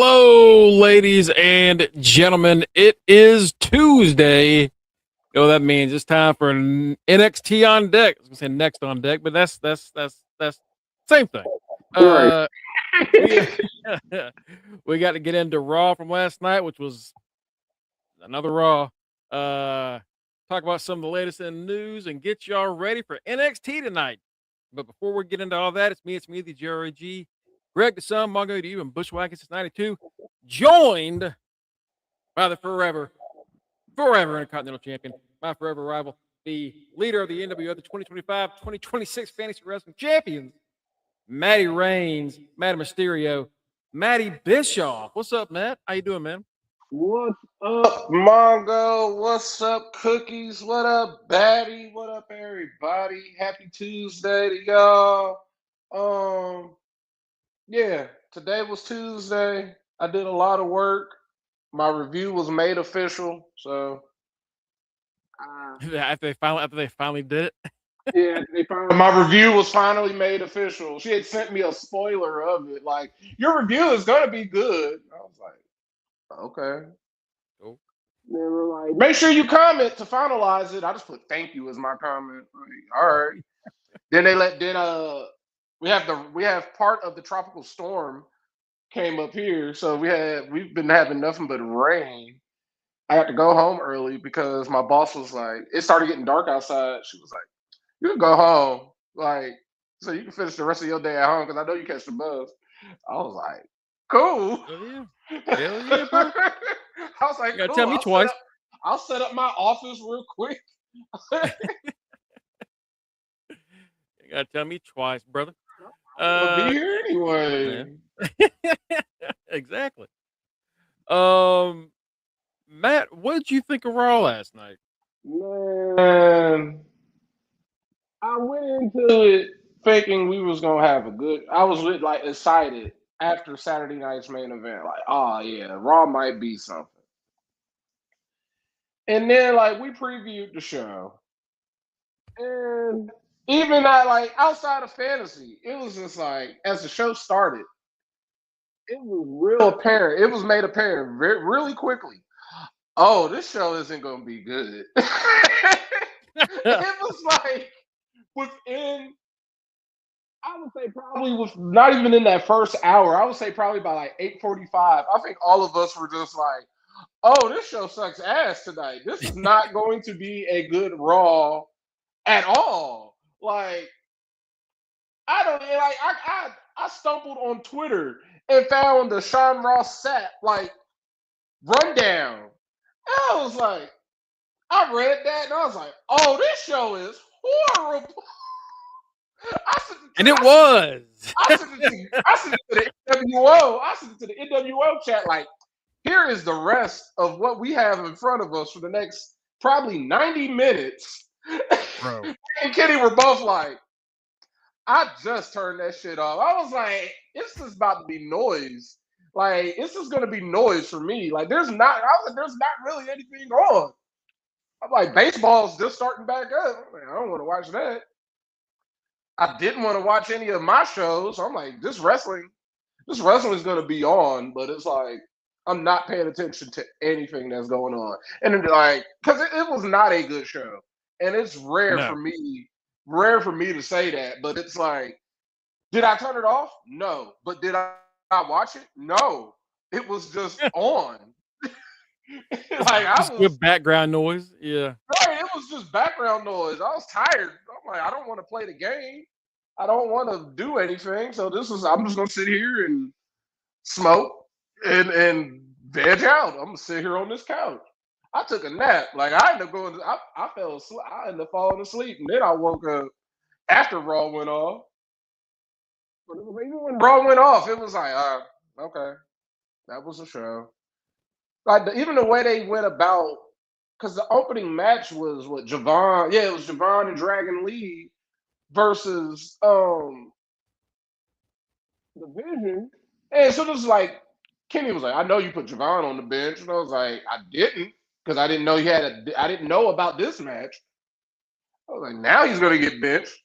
Hello, ladies and gentlemen. It is Tuesday. You know what that means? It's time for NXT on deck. I was gonna say next on deck, but that's same thing. Right. We we got to get into Raw from last night, which was another Raw. Talk about some of the latest in news and get y'all ready for NXT tonight. But before we get into all that, it's me, the GRG, Greg the Son, Mongo to you, and Bushwhacker since '92, joined by the forever Intercontinental Champion, my forever rival, the leader of the NWO, the 2025-2026 Fantasy Wrestling Champions, Matty Reigns, Matty Mysterio, Matty Bischoff. What's up, Matt? How you doing, man? What's up, Mongo? What's up, Cookies? What up, Batty? What up, everybody? Happy Tuesday to y'all. Yeah, today was Tuesday. I did a lot of work. My review was made official, so After they finally did it. yeah, my review was finally made official. She had sent me a spoiler of it, like your review is gonna be good. I was like, okay. Oh. They were like, make sure you comment to finalize it. I just put thank you as my comment. Like, all right. Then we have part of the tropical storm came up here, so we've been having nothing but rain. I had to go home early because my boss was like, it started getting dark outside. She was like, you can go home, like, so you can finish the rest of your day at home because I know you catch the bus. I was like, cool. Oh yeah. Hell yeah, bro. I was like, You gotta cool. tell me twice. I'll set up my office real quick. You gotta tell me twice, brother. I'll be here anyway. Exactly. Matt, what did you think of Raw last night? Man, I went into it thinking we was gonna have a good. I was like excited after Saturday night's main event. Like, oh yeah, Raw might be something. And then like we previewed the show, and even like outside of fantasy, it was just like as the show started, it was real apparent. It was made apparent really quickly. Oh, this show isn't gonna be good. It was like within, I would say probably with not even in that first hour. I would say probably by like 8:45. I think all of us were just like, "Oh, this show sucks ass tonight. This is not going to be a good Raw at all." Like, I don't like. I stumbled on Twitter and found the Sean Ross Sapp like rundown. I was like, I read that and I was like, "Oh, this show is horrible." And it was. I sent it to the NWO. I sent it to the NWO chat. Like, here is the rest of what we have in front of us for the next probably 90 minutes. Bro. And Kenny were both like, I just turned that shit off. I was like, it's just about to be noise. Like, it's just gonna be noise for me. Like, there's not really anything on. I'm like, baseball's just starting back up. I'm like, I don't want to watch that. I didn't want to watch any of my shows. I'm like, this wrestling is going to be on, but it's like I'm not paying attention to anything that's going on. And it's like, because it was not a good show, and it's rare for me to say that. But it's like, did I turn it off? No. But did I watch it? No. It was just on. Like just good background noise. Yeah. Right, it was just background noise. I was tired. I'm like, I don't want to play the game. I don't want to do anything. So I'm just gonna sit here and smoke and veg out. I'm gonna sit here on this couch. I took a nap. Like I ended up going. I fell asleep. I ended up falling asleep, and then I woke up after Raw went off. But even when Raw went off, it was like, okay, that was a show. Like even the way they went about, because the opening match was what Javon. Yeah, it was Javon and Dragon Lee versus the Vision. And so it was like Kenny was like, I know you put Javon on the bench, and I was like, I didn't, because I didn't know I didn't know about this match. I was like, now he's gonna get benched.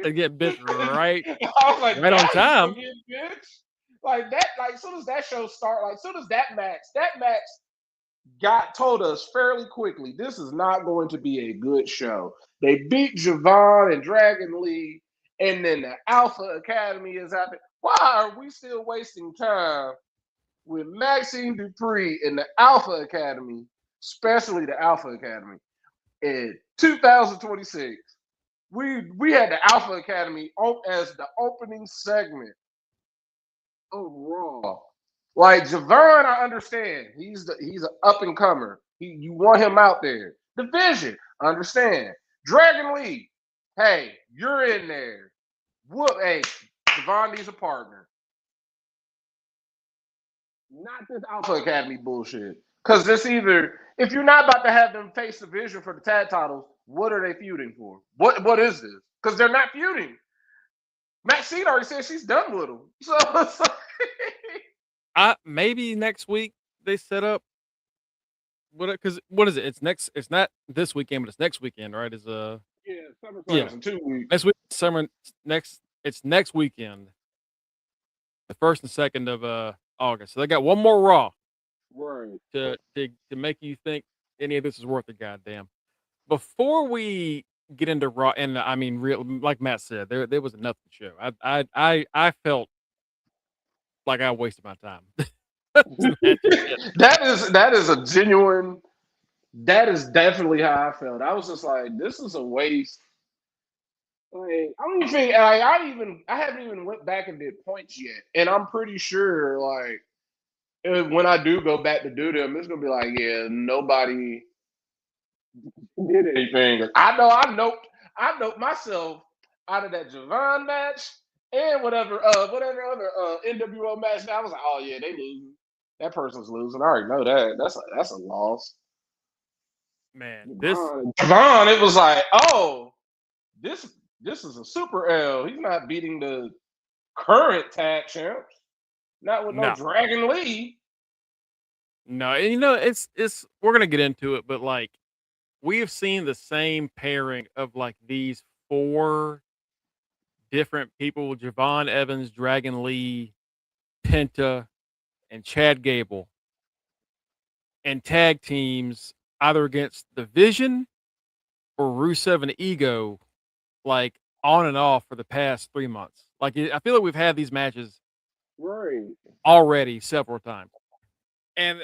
They get benched right. I was like, right on time. Get benched. Like that, like as soon as that show started, like as soon as that match told us fairly quickly, this is not going to be a good show. They beat Javon and Dragon Lee, and then the Alpha Academy is out there. Why are we still wasting time with Maxine Dupree and the Alpha Academy, especially the Alpha Academy, in 2026? We had the Alpha Academy as the opening segment of Raw. Like Javon, I understand. He's an up and comer. You want him out there. Division, understand. Dragon Lee, hey, you're in there. Whoop, hey, Javon needs a partner. Not this Alpha Academy bullshit. Because it's either, if you're not about to have them face Division for the tag titles, what are they feuding for? What is this? Because they're not feuding. Maxine already said she's done with them. So maybe next week they set up because what is it? It's not this weekend, but it's next weekend, right? yeah, SummerSlam's in 2 weeks. Next week, it's next weekend. The 1st and 2nd of August. So they got one more Raw. Right. To make you think any of this is worth a goddamn. Before we get into Raw, and I mean, like Matt said, there was a nothing show. I felt like I wasted my time. that is a genuine. That is definitely how I felt. I was just like, this is a waste. Like, I don't even think I haven't even went back and did points yet, and I'm pretty sure like when I do go back to do them, it's gonna be like, yeah, nobody did anything. I know myself out of that Javon match and whatever other NWO match. I was like, oh yeah, they losing. That person's losing. I already know that. That's a loss. Man, this Javon, it was like, oh, this is a super L. He's not beating the current tag champs. Not with no Dragon Lee. No, and it's we're gonna get into it, but like we have seen the same pairing of like these 4 different people: Javon Evans, Dragon Lee, Penta, and Chad Gable, and tag teams either against the Vision or Rusev and Ego, like on and off for the past 3 months. Like I feel like we've had these matches already several times, and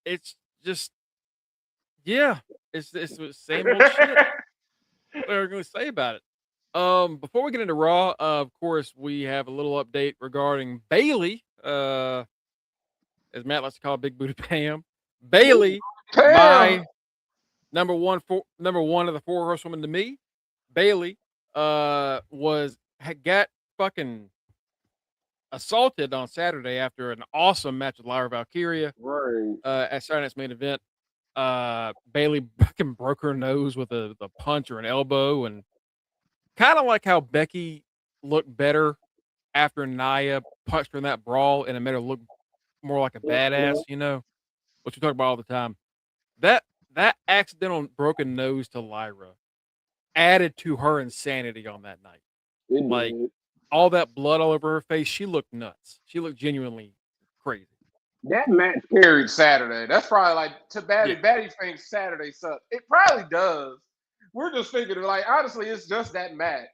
it's just it's the same old shit. What are we going to say about it? Before we get into Raw, of course, we have a little update regarding Bailey. As Matt likes to call Big Booty Pam. Bailey, my number one of the 4 horsewomen to me. Bailey got fucking assaulted on Saturday after an awesome match with Lyra Valkyria. Right. At Saturday Night's Main Event. Bailey fucking broke her nose with a punch or an elbow, and kind of like how Becky looked better after Nia punched her in that brawl and it made her look more like a badass, what you talk about all the time. That accidental broken nose to Lyra added to her insanity on that night. Like all that blood all over her face, she looked nuts. She looked genuinely crazy. That match carried Saturday. That's probably like to Batty. Yeah. Batty thinks Saturday sucks. It probably does. We're just thinking like honestly, it's just that match.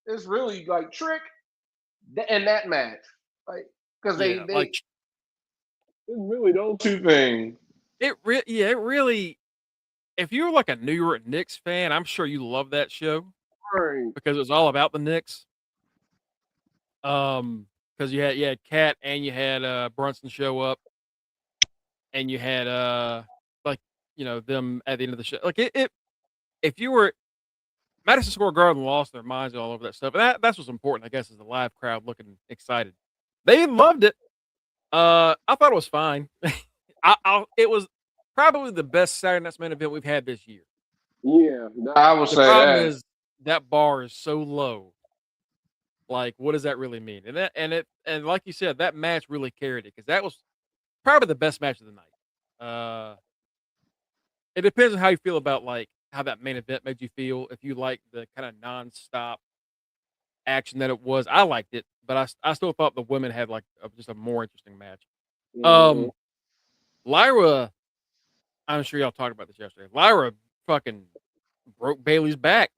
It's really like Trick and that match, like because they like it's really those 2 things. It really. If you're like a New York Knicks fan, I'm sure you love that show, right? Because it was all about the Knicks. Because you had Kat and you had Brunson show up, and you had them at the end of the show. Like it if you were Madison Square Garden lost their minds all over that stuff, and that's what's important, I guess, is the live crowd looking excited. They loved it. I thought it was fine. It was probably the best Saturday Night's Main Event we've had this year. Yeah, I will say that. The problem is that bar is so low. Like, what does that really mean? And like you said, that match really carried it because that was probably the best match of the night. It depends on how you feel about like how that main event made you feel. If you like the kind of nonstop action that it was. I liked it, but I still thought the women had like just a more interesting match. Mhm. Lyra, I'm sure y'all talked about this yesterday. Lyra fucking broke Bailey's back.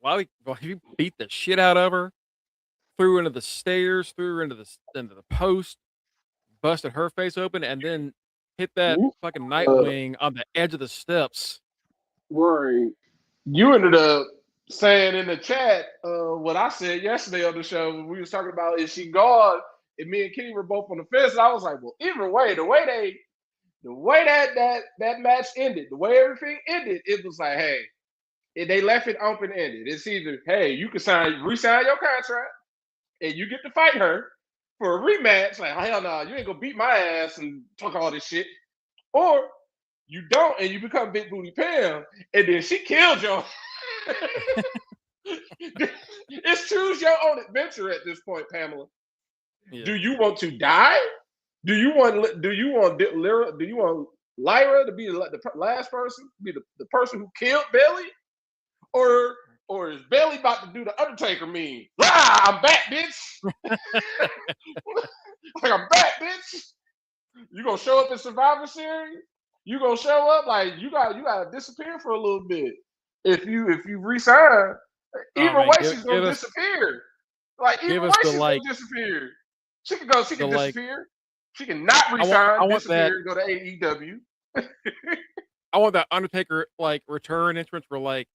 He beat the shit out of her, threw her into the stairs, threw her into the post, busted her face open, and then hit that You, fucking uh, Nightwing on the edge of the steps. right. You ended up saying in the chat what I said yesterday on the show when we was talking about is she gone, and me and Kenny were both on the fence. And I was like, well, either way, the way that match ended, the way everything ended, it was like, hey, they left it open ended. It's either, hey, you can resign your contract, and you get to fight her for a rematch. Like, hell no, you ain't gonna beat my ass and talk all this shit, or you don't, and you become Big Booty Pam, and then she killed you. It's choose your own adventure at this point, Pamela. Yeah. Do you want to die? Do you want Lyra to be the last person, be the person who killed Bailey, or is Bailey about to do the Undertaker meme? I'm back, bitch. Like, I'm back, bitch. You gonna show up in Survivor Series? You gonna show up like you gotta disappear for a little bit. If you resign, Oh either man, way give, she's give gonna us disappear. Like either give way us the she's gonna like disappear. She the can like. disappear. She can not I resign, want that. disappear, and go to AEW. I want that Undertaker like return entrance where like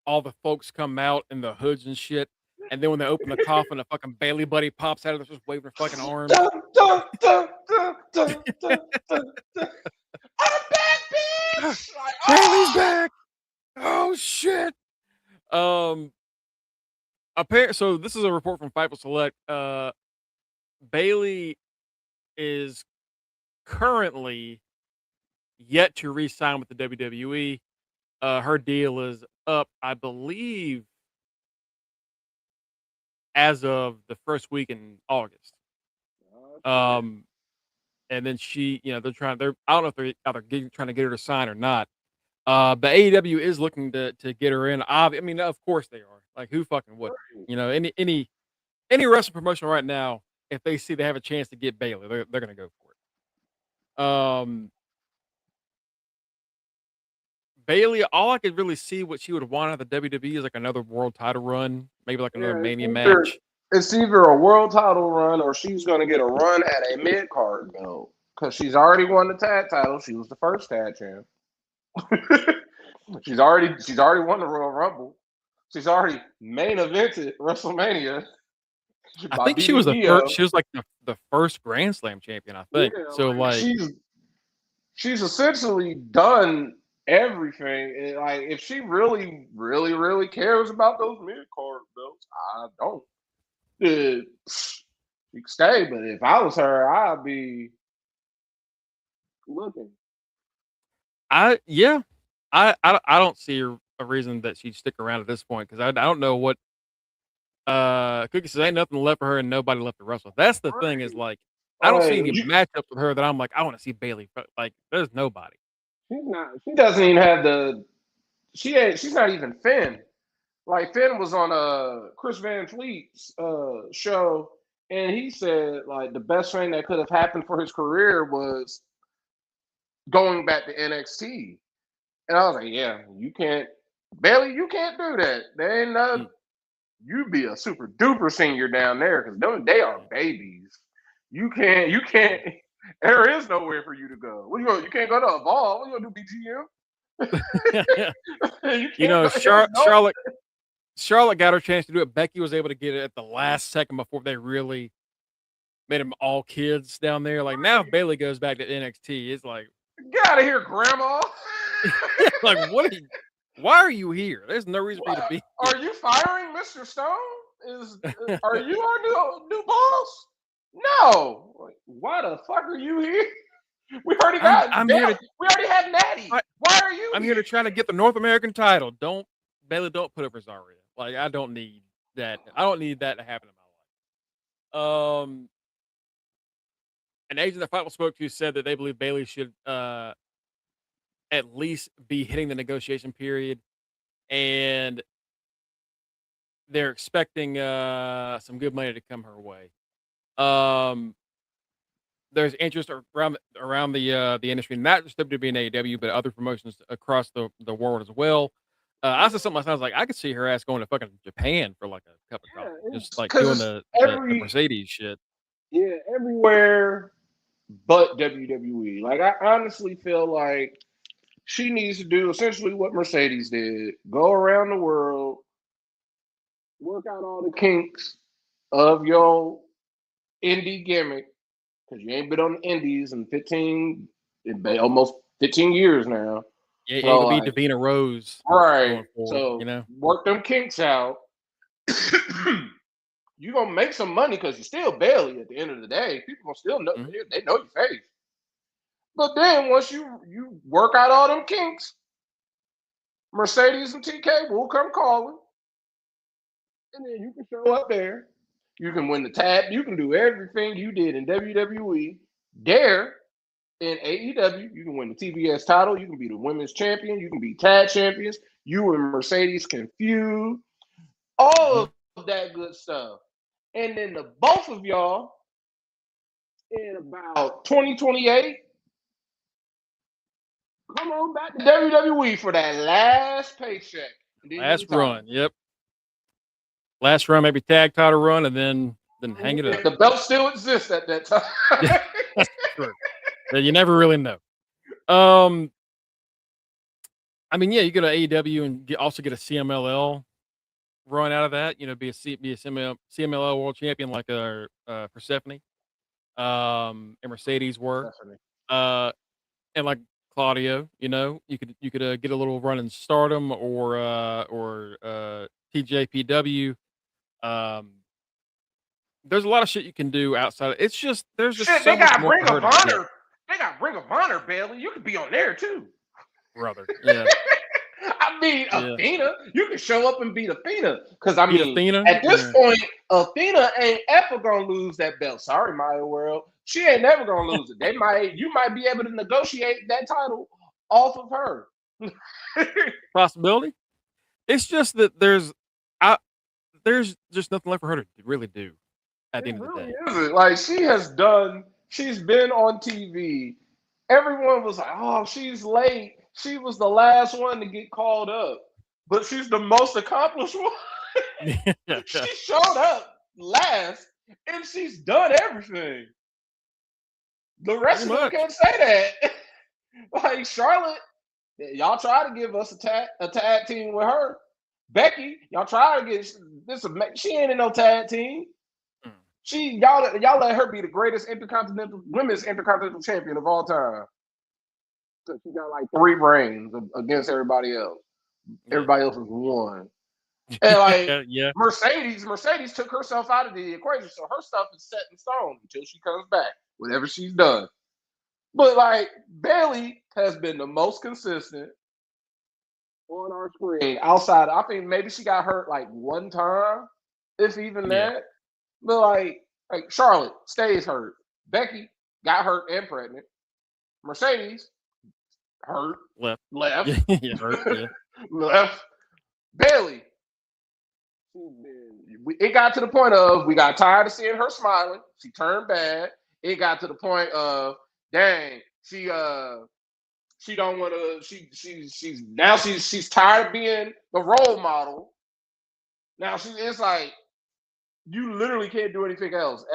all the folks come out in the hoods and shit, and then when they open the coffin, a fucking Bailey buddy pops out of there just waving her fucking arms. Dun, dun, dun, dun, dun, dun, dun, dun. I'm back, bitch! Like, Bailey's back. Oh shit. Um. So this is a report from Fightful Select. Bailey is currently yet to re-sign with the WWE. Her deal is up, I believe, as of the first week in August. Um, and then they're I don't know if they're either trying to get her to sign or not. But AEW is looking to get her in. I mean, of course they are. Like, who fucking wouldn't? You know, any wrestling promotion right now, if they see they have a chance to get Bailey, they're gonna go for it. Bailey, all I could really see what she would want out of the WWE is like another world title run, maybe like another Mania match. It's either a world title run or she's going to get a run at a mid card belt because she's already won the tag title. She was the first tag champ. she's already won the Royal Rumble. She's already main evented WrestleMania. I think she was the first. She was like the first Grand Slam champion. I think so. Like she's essentially done everything. And like, if she really, really, really cares about those mid card belts, I don't. She can stay, but if I was her, I'd be looking. I don't see a reason that she'd stick around at this point because I don't know what Cookie says ain't nothing left for her and nobody left to wrestle. That's the thing is like I don't see any matchups with her that I'm like I want to see Bailey. Like there's nobody. She's not. She doesn't even have the. She's not even Finn. Like Finn was on Chris Van Fleet's show, and he said like the best thing that could have happened for his career was going back to NXT. And I was like, yeah, you can't, Bailey, you can't do that. They ain't you be a super duper senior down there because they are babies. You can't. There is nowhere for you to go. What you can't go to Evolve. What you gonna do, BGM? Charlotte got her chance to do it. Becky was able to get it at the last second before they really made them all kids down there. Like now, if Bailey goes back to NXT, it's like, get out of here, Grandma. Like, why are you here? There's no reason for you to be here. Are you firing Mr. Stone? Are you our new boss? No. Why the fuck are you here? We already got. We already have Natty. Why are you? I'm here to try to get the North American title. Bailey, don't put over Zarya. Like I don't need that. I don't need that to happen in my life. An agent that Fightful spoke to said that they believe Bailey should at least be hitting the negotiation period, and they're expecting some good money to come her way. There's interest around the industry, not just WWE and AEW, but other promotions across the world as well. I said something last night. I was like, I could see her ass going to fucking Japan for like a cup of coffee, just like doing the Mercedes shit. Yeah, everywhere but WWE. Like, I honestly feel like she needs to do essentially what Mercedes did: go around the world, work out all the kinks of your indie gimmick, because you ain't been on the indies in almost 15 years now. Yeah, So, it could like, be Davina Rose, right? going forward, So you know, work them kinks out. You gonna make some money because you're still Bailey at the end of the day. People gonna still know they know your face. But then once you work out all them kinks, Mercedes and TK will come calling, and then you can show up there. You can win the tab. You can do everything you did in WWE. There in AEW, you can win the TBS title. You can be the women's champion. You can be tag champions. You and Mercedes can feud. All of that good stuff. And then the both of y'all in about 2028, come on back to WWE for that last paycheck. last run. Yep, last run, maybe tag title run, and then hang it up. The belt still exists at that time. That's true. You never really know. I mean, yeah, you go to AEW and also get a CMLL run out of that. You know, be a CMLL world champion like Persephone, and Mercedes were, and like Claudio. You know, you could get a little run in Stardom or TJPW. There's a lot of shit you can do outside. It's just there's just shit. So They got much Ring more of Honor. They got Ring of Honor, Bailey. You could be on there too, brother. Yeah. I mean, Yeah. Athena, you can show up and beat Athena. Because, I Beat mean, Athena? at this point, Athena ain't ever going to lose that belt. Sorry, Maya World. She ain't never going to lose it. You might be able to negotiate that title off of her. Possibility. It's just that there's just nothing left for her to really do at the end of the day. Isn't. Like, she's been on TV. Everyone was like, oh, she's late. She was the last one to get called up. But she's the most accomplished one. She showed up last, and she's done everything. The rest of them can't say that. Like, Charlotte, y'all try to give us a tag team with her. Becky, y'all try to get this. She ain't in no tag team. Y'all let her be the greatest women's intercontinental champion of all time. So she got like 3 reigns against everybody else. Everybody else is 1. And like Mercedes took herself out of the equation, so her stuff is set in stone until she comes back, whatever she's done. But like Bailey has been the most consistent on our screen outside. I think maybe she got hurt like 1 time, if even that. But like Charlotte stays hurt. Becky got hurt and pregnant. Mercedes hurt. Left. Hurt. Left. Bailey. It got to the point of we got tired of seeing her smiling. She turned bad. It got to the point of dang, she don't want to. She's tired of being the role model. Now it's like you literally can't do anything else.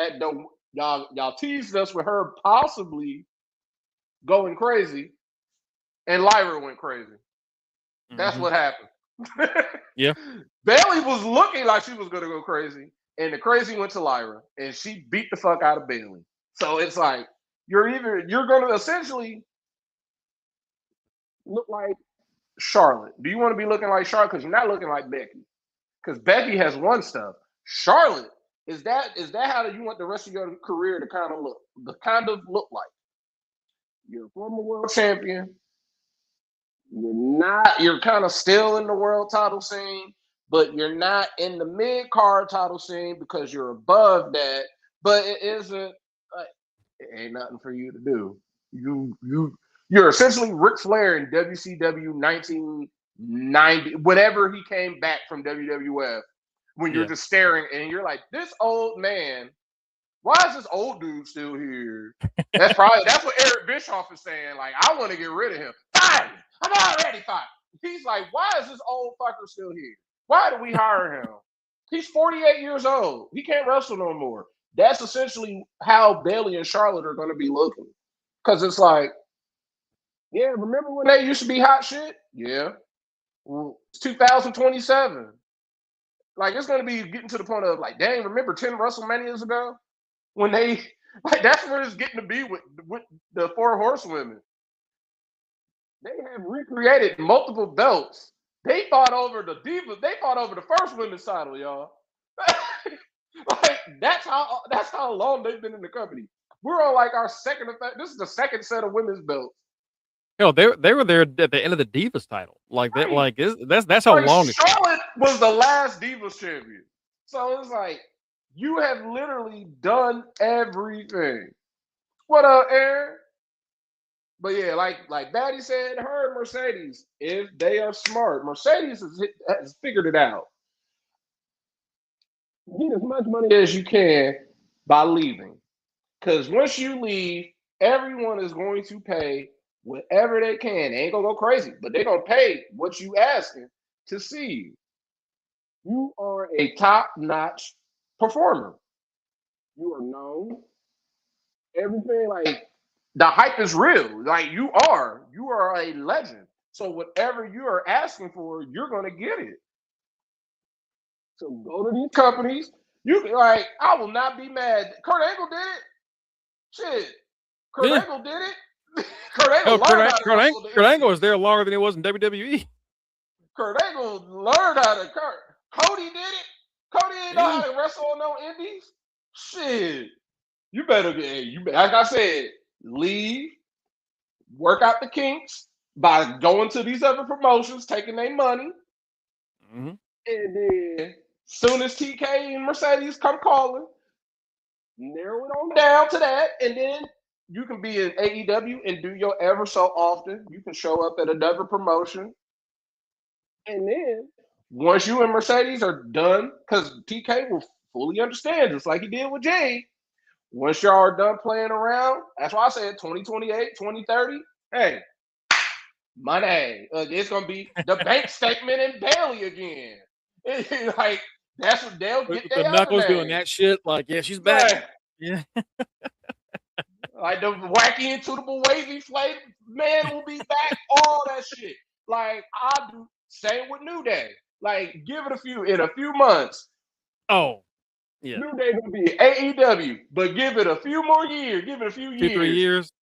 Y'all teased us with her possibly going crazy, and Lyra went crazy. That's what happened. Yeah. Bailey was looking like she was going to go crazy, and the crazy went to Lyra, and she beat the fuck out of Bailey. So it's like you're going to essentially look like Charlotte. Do you want to be looking like Charlotte? Because you're not looking like Becky. Because Becky has won stuff. Charlotte, is that how you want the rest of your career to kind of look like? You're a former world champion. You're kind of still in the world title scene, but you're not in the mid-card title scene because you're above that. But it isn't, it ain't nothing for you to do. You're essentially Ric Flair in WCW 1990, whenever he came back from WWF. when you're just staring and you're like, this old man, why is this old dude still here? That's what Eric Bischoff is saying. Like, I want to get rid of him. Fine. I'm already fine. He's like, why is this old fucker still here? Why did we hire him? He's 48 years old. He can't wrestle no more. That's essentially how Bayley and Charlotte are going to be looking. Because it's like, yeah, remember when they used to be hot shit? Yeah. Well, it's 2027. Like, it's going to be getting to the point of, like, dang, remember 10 WrestleManias ago? When they, like, that's where it's getting to be with the 4 horsewomen. They have recreated multiple belts. They fought over the Divas. They fought over the first women's title, y'all. Like, that's how long they've been in the company. We're on like our second. This is the second set of women's belts. Hell, they were there at the end of the Divas title. Like that. Like that's how long. Charlotte was the last Divas champion. So it's like you have literally done everything. What up, Aaron? But yeah, like Batty said, her and Mercedes, if they are smart, Mercedes has figured it out. Get as much money as you can by leaving. Because once you leave, everyone is going to pay whatever they can. They ain't going to go crazy, but they're going to pay what you asking to see you. You are a top-notch performer. You are known. Everything, like, the hype is real. Like, you are a legend. So whatever you are asking for, you're going to get it. So go to these companies. I will not be mad. Kurt Angle did it. Shit. Kurt Angle did it. Kurt Angle was there longer than he was in WWE. Kurt Angle learned how to Cody did it. Cody didn't know how to wrestle on no indies. Shit. You better like I said, leave, work out the kinks by going to these other promotions, taking their money. Mm-hmm. And then soon as TK and Mercedes come calling, narrow it on down to that, and then you can be in AEW and do your ever so often. You can show up at another promotion. And then once you and Mercedes are done, because TK will fully understand, just like he did with Jade. Once y'all are done playing around, that's why I said 2028, 2030. Hey, money. It's going to be the bank statement in Bayley again. Like, that's what they'll get. The Knuckles doing that shit. Like, yeah, she's back. Right. Yeah. Like the wacky, intuitable, wavy flame man will be back. All that shit. Like, I do. Same with New Day. Like, give it in a few months. Oh, yeah. New Day gonna be AEW, but give it a few more years. Give it a few years. 3 years.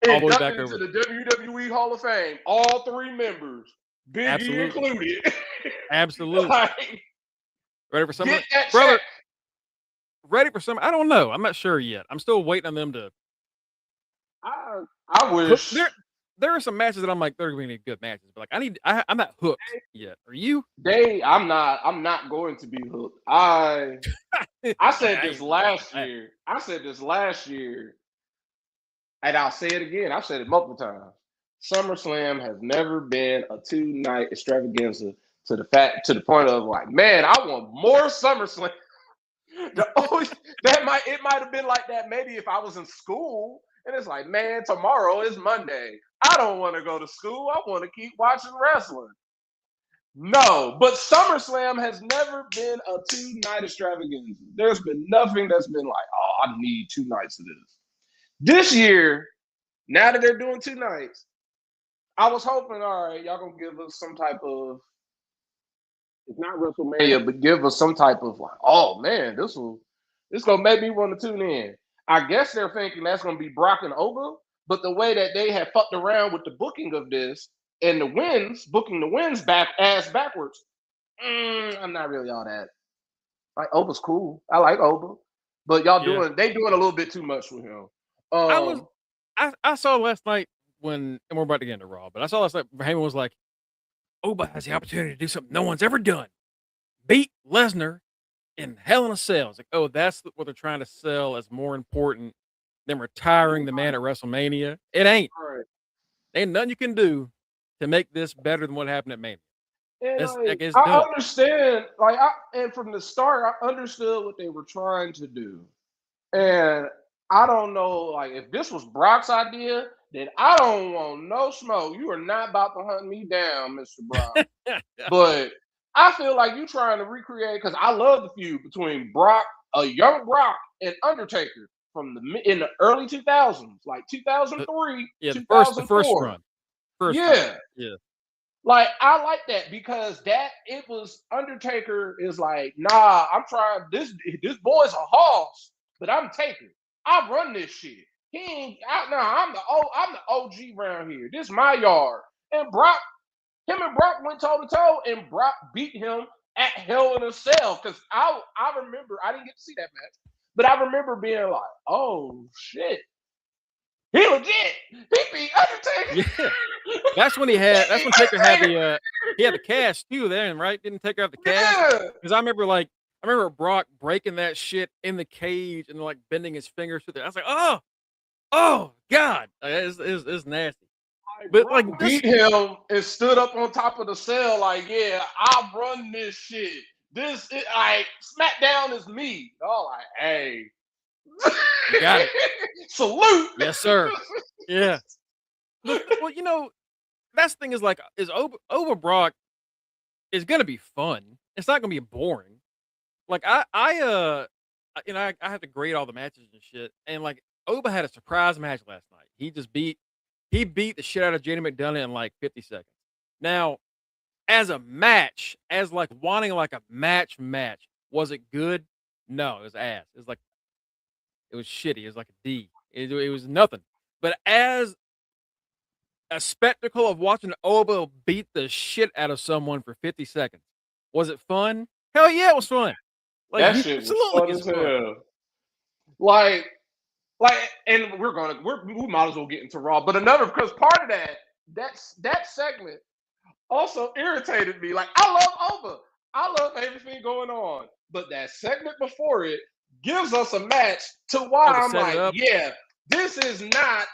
All the way back over to the WWE Hall of Fame. All 3 members, Big E included. Absolutely. Like, ready for something, brother? Ready for something? I don't know. I'm not sure yet. I'm still waiting on them to. I wish there are some matches that I'm like, they're going to be good matches, but like I'm not hooked yet. Are you? I'm not going to be hooked. I said this last year. And I'll say it again. I've said it multiple times. SummerSlam has never been a 2-night extravaganza to the point of like, man, I want more SummerSlam. It might have been like that maybe if I was in school. And it's like, man, tomorrow is Monday. I don't want to go to school. I want to keep watching wrestling. No, but SummerSlam has never been a 2-night extravaganza. There's been nothing that's been like, oh, I need 2 nights of this. This year, now that they're doing 2 nights, I was hoping, all right, y'all gonna give us some type of, it's not WrestleMania, but give us some type of like, oh man, this gonna make me want to tune in. I guess they're thinking that's going to be Brock and Oga, but the way that they have fucked around with the booking of this and booking the wins backwards, I'm not really all that. Like, Oga's cool. I like Oga, but they doing a little bit too much with him. I saw last night and we're about to get into Raw, but I saw last night Heyman was like, Oba has the opportunity to do something no one's ever done. Beat Lesnar in Hell in a Cell. It's like, oh, that's what they're trying to sell as more important than retiring the man at WrestleMania. It ain't. Right. Ain't nothing you can do to make this better than what happened at Mania. And That's like it's I dumb. understand, and from the start, I understood what they were trying to do. Mhm. And I don't know, like if this was Brock's idea, then I don't want no smoke. You are not about to hunt me down, Mr. Brock. But I feel like you trying to recreate because I love the feud between Brock, a young Brock, and Undertaker from in the early 2000s, like The 2003, the first 2004. run. First run. Yeah. Yeah. Like I like that because it was Undertaker is like, nah, I'm trying this boy's a hoss, but I'm Taker. I run this shit. He ain't out now. I'm the OG around here. This is my yard. And him and Brock went toe to toe, and Brock beat him at Hell in a Cell. Cause I remember I didn't get to see that match, but I remember being like, oh shit. He legit. He beat Undertaker. Yeah. That's when Taker had he had the cast too then, right? Didn't Taker have the cast? Yeah. Because I remember Brock breaking that shit in the cage and like bending his fingers through there. I was like, oh God. It's nasty. Like But like Brock this beat him and stood up on top of the cell, like, yeah, I run this shit. Like SmackDown is me. Oh, like, hey, you got it. salute. Yes, sir. Yeah. But well, that's the thing is like is over Brock is gonna be fun. It's not gonna be boring. Like I have to grade all the matches and shit. And like Oba had a surprise match last night. He beat the shit out of JD McDonough in like 50 seconds. Now, as a match, as like wanting like a match, was it good? No, it was ass. It was shitty. It was like a D. It was nothing. But as a spectacle of watching Oba beat the shit out of someone for 50 seconds, was it fun? Hell yeah, it was fun. Like That shit was absolutely fun it's as fun. hell. Like, and we might as well get into Raw. But another because part of that segment also irritated me. Like, I love Oba. I love everything going on. But that segment before it gives us a match to why Oh, to I'm set it like, up. yeah, this is not,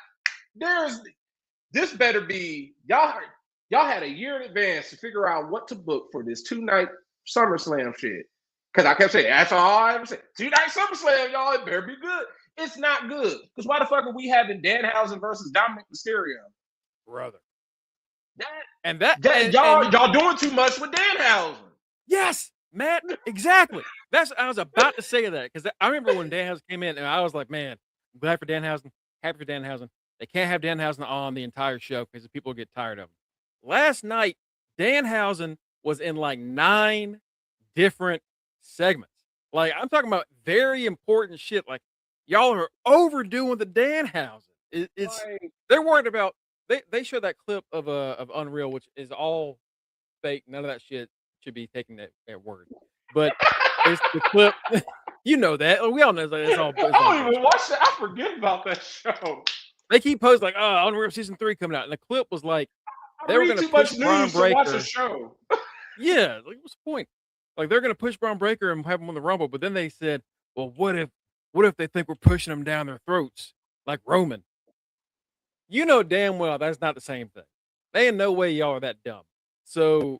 this better be, y'all had a year in advance to figure out what to book for this 2-night SummerSlam shit. Because I kept saying, that's all I ever said. 2-night SummerSlam, y'all, it better be good. It's not good. Because why the fuck are we having Danhausen versus Dominic Mysterio? Brother. That And that That y'all doing too much with Danhausen. yes, Matt, exactly. I was about to say that because I remember when Danhausen came in and I was like, man, I'm glad for Danhausen, happy for Danhausen. They can't have Danhausen on the entire show because people get tired of him. Last night, Danhausen was in like 9 different segments. Like I'm talking about very important shit. Like y'all are overdoing the Danhausen. It's Like, they're worried about they showed that clip of Unreal, which is all fake. None of that shit should be taken at word. But it's the clip. You know that. We all know that it's all I it's all don't even bullshit. watch that. I forget about that show. They keep posting like, "Oh, Unreal season 3 coming out," and the clip was like I they were read gonna too push much Braun news to watch a Breaker. show. Yeah, like what's the point? Like they're gonna push Braun Breaker and have him on the Rumble, but then they said, "Well, what if they think we're pushing them down their throats like Roman?" You know damn well that's not the same thing. They ain't no way y'all are that dumb. So,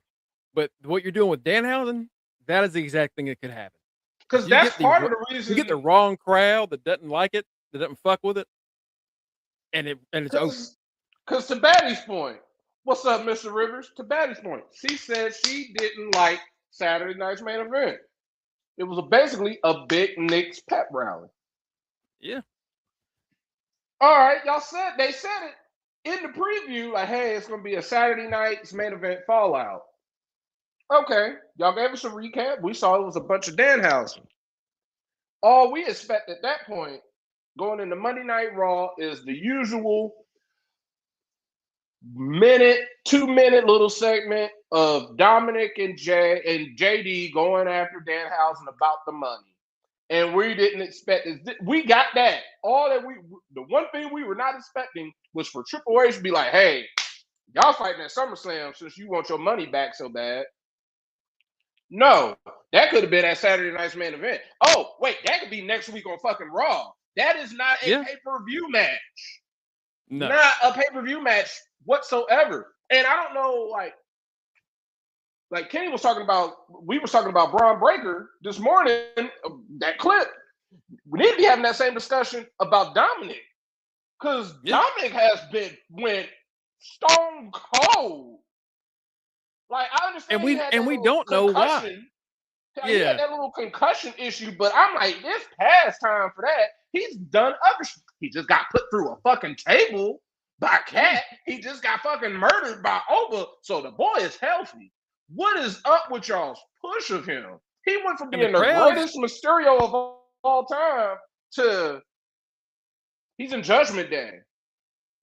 but what you're doing with Danhausen, that is the exact thing that could happen. Because Because that's part of the you get the reason. wrong crowd that doesn't like it, that doesn't fuck with it, and it's over. Because to Batty's point, what's up, Mr. Rivers? To Batty's point, she said she didn't like Saturday night's main event. It was basically a big Knicks pep rally. Yeah. All right, they said it in the preview, like, hey, it's gonna be a Saturday night's main event fallout. Okay, y'all gave us a recap. We saw it was a bunch of Danhausen. All we expect at that point, going into Monday Night Raw, is the usual 2-minute little segment of Dominic and JD going after Danhausen about the money. And we didn't expect this. We got that. The one thing we were not expecting was for Triple H to be like, hey, y'all fighting at SummerSlam since you want your money back so bad. No, that could have been at Saturday night's main event. Oh, wait, that could be next week on fucking Raw. That is not a Yeah. pay-per-view match. No. Not a pay-per-view match whatsoever. And I don't know, like, like Kenny was talking about, we were talking about Braun Breaker this morning, that clip. We need to be having that same discussion about Dominic. Because Dominic went stone cold. Like, I understand he had that we little don't know why. concussion. He had that little concussion issue, but I'm like, it's past time for that. He's done other shit. He just got put through a fucking table by Cat. He just got fucking murdered by Oba. So the boy is healthy. What is up with y'all's push of him? He went from being the greatest Mysterio of all time to he's in Judgment Day.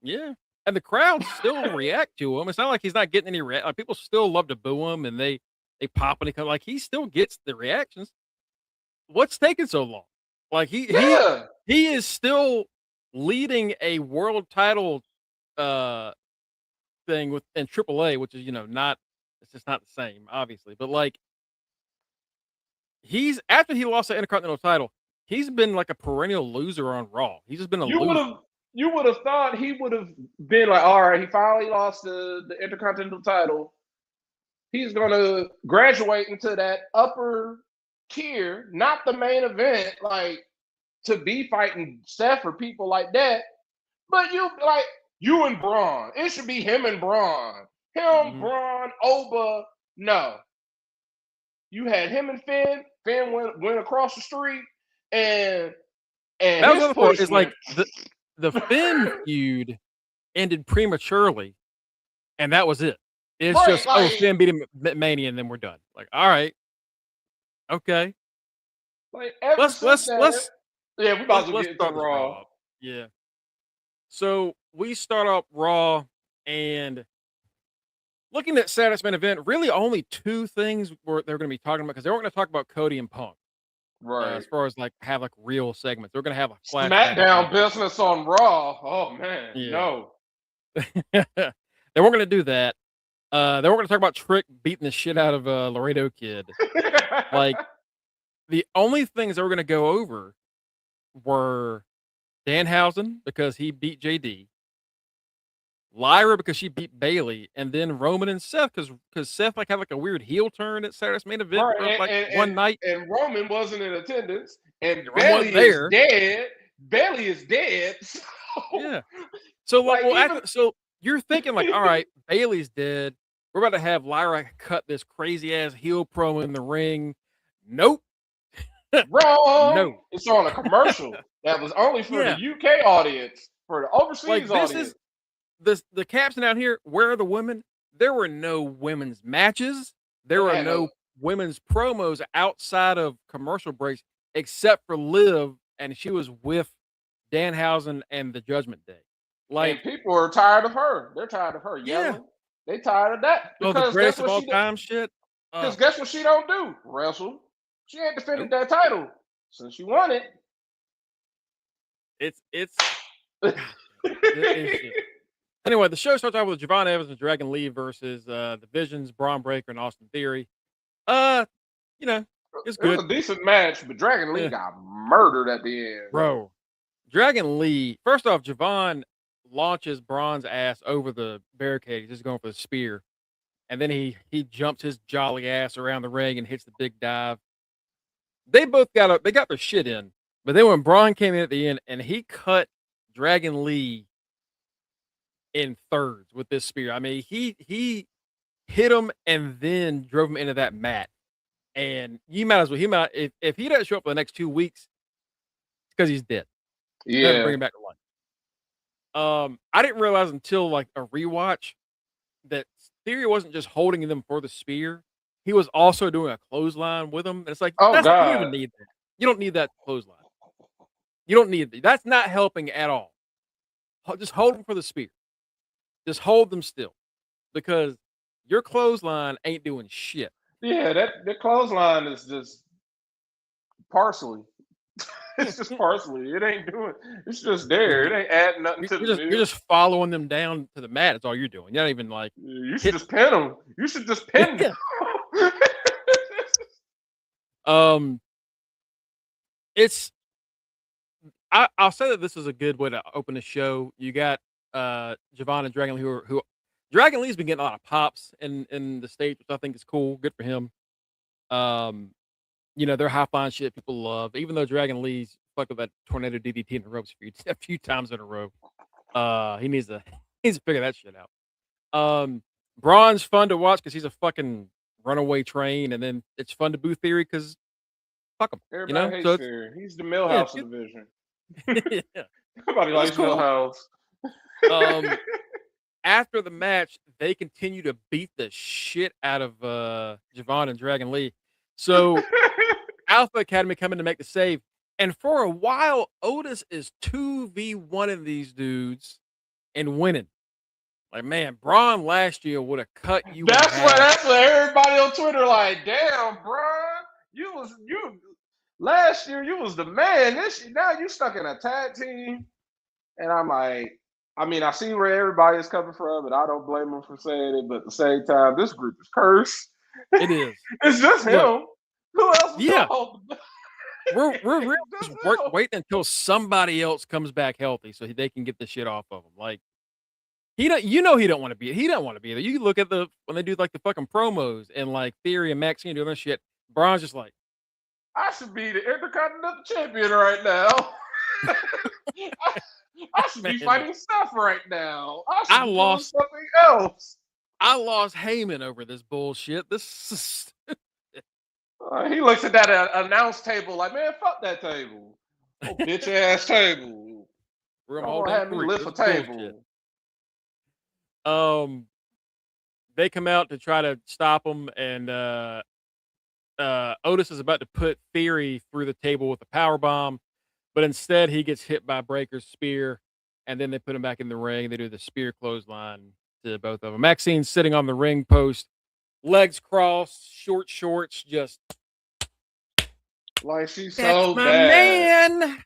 Yeah. And the crowd still react to him. It's not like he's not getting any like, people still love to boo him and they pop and like he still gets the reactions. What's taking so long? Like he is still leading a world title thing in AAA, which is it's just not the same, obviously. But like he's after he lost the Intercontinental title, he's been like a perennial loser on Raw. He's just been a loser. You would have thought he would have been like, all right, he finally lost the Intercontinental title. He's going to graduate into that upper tier, not the main event, like to be fighting Seth or people like that. But you and Braun. It should be him and Braun. Braun, Oba. No. You had him and Finn. Finn went across the street, and that was the other part. Is like the Finn feud ended prematurely, and that was it. It's just Finn beat him at Mania, and then we're done. Like, all right, okay. Like let's we about to get to Raw. Yeah. So we start up Raw, and looking at Saturday's main event, really only two things they're going to be talking about because they weren't going to talk about Cody and Punk. Right. As far as like have like real segments, they're going to have a SmackDown business on Raw. Oh man, no. They weren't going to do that. They weren't going to talk about Trick beating the shit out of Laredo Kid. Like the only things they were going to go over were Danhausen because he beat JD, Lyra because she beat Bailey, and then Roman and Seth because Seth like had like a weird heel turn at Saturday's main event for one night, and Roman wasn't in attendance, and Bailey is dead. Bailey is dead. So, yeah. So so you're thinking like, all right, Bailey's dead. We're about to have Lyra cut this crazy ass heel promo in the ring. Nope. Wrong. No. It's on a commercial that was only for the UK audience, for the overseas audience. The caption out here, where are the women? There were no women's matches. There were no women's promos outside of commercial breaks, except for Liv, and she was with Danhausen and the Judgment Day. Like, and people are tired of her. They're tired of her yelling. They tired of that. Because the greatest of all time shit. Because guess what she don't do? Wrestle. She ain't defended that title since she won it. It's anyway, the show starts out with Javon Evans and Dragon Lee versus the Visions, Braun Breaker, and Austin Theory. It's good. It was a decent match, but Dragon Lee got murdered at the end. Bro, Dragon Lee, first off, Javon launches Braun's ass over the barricade. He's just going for the spear. And then he jumps his jolly ass around the ring and hits the big dive. They both got their shit in. But then when Braun came in at the end and he cut Dragon Lee in thirds with this spear. I mean, he hit him and then drove him into that mat. And you might as well, if he doesn't show up for the next 2 weeks, it's because he's dead. Yeah. Bring him back to life. I didn't realize until like a rewatch that Theory wasn't just holding them for the spear. He was also doing a clothesline with him. And it's like, God. You don't even need that. You don't need that clothesline. You don't need that. That's not helping at all. Just hold them for the spear. Just hold them still. Because your clothesline ain't doing shit. Yeah, the clothesline is just parsley. It's just parsley. It ain't doing. It's just there. It ain't adding nothing to the meal. You're just following them down to the mat. That's all you're doing. You're not even like. You should just pin them. You should just pin them. I'll say that this is a good way to open the show. You got Javon and Dragon who Dragon Lee's been getting a lot of pops in the States, which I think is cool. Good for him. They're high flying shit people love. Even though Dragon Lee's fucked up that tornado DDT in the ropes a few times in a row. He needs to figure that shit out. Braun's fun to watch because he's a fucking runaway train, and then it's fun to boo Theory because fuck him. Everybody hates So Theory. He's the Millhouse of the division. yeah. Nobody likes cool. Millhouse. After the match, they continue to beat the shit out of Javon and Dragon Lee. So Alpha Academy come in to make the save. And for a while, Otis is 2v1 in these dudes and winning. Like, man, Braun last year would have cut you. That's what everybody on Twitter like, damn, Braun, you last year you was the man. This year, now you stuck in a tag team. And I'm like, I mean, I see where everybody is coming from, and I don't blame them for saying it, but at the same time, this group is cursed. It is. It's just him. Look, who else is yeah. We're really just waiting until somebody else comes back healthy so they can get the shit off of him. Like, he don't want to be. He don't want to be there. You look at when they do like the fucking promos and like Theory and Maxine doing that shit. Braun's just like, I should be the Intercontinental Champion right now. I should be fighting Steph right now. I lost something else. I lost Heyman over this bullshit. This is he looks at that announce table like, man, fuck that table. Oh, bitch ass table. We're gonna have me lift a table. They come out to try to stop him, and Otis is about to put Theory through the table with a power bomb, but instead he gets hit by Breaker's spear, and then they put him back in the ring. They do the spear clothesline to both of them. Maxine's sitting on the ring post, legs crossed, short shorts, just like she's so bad.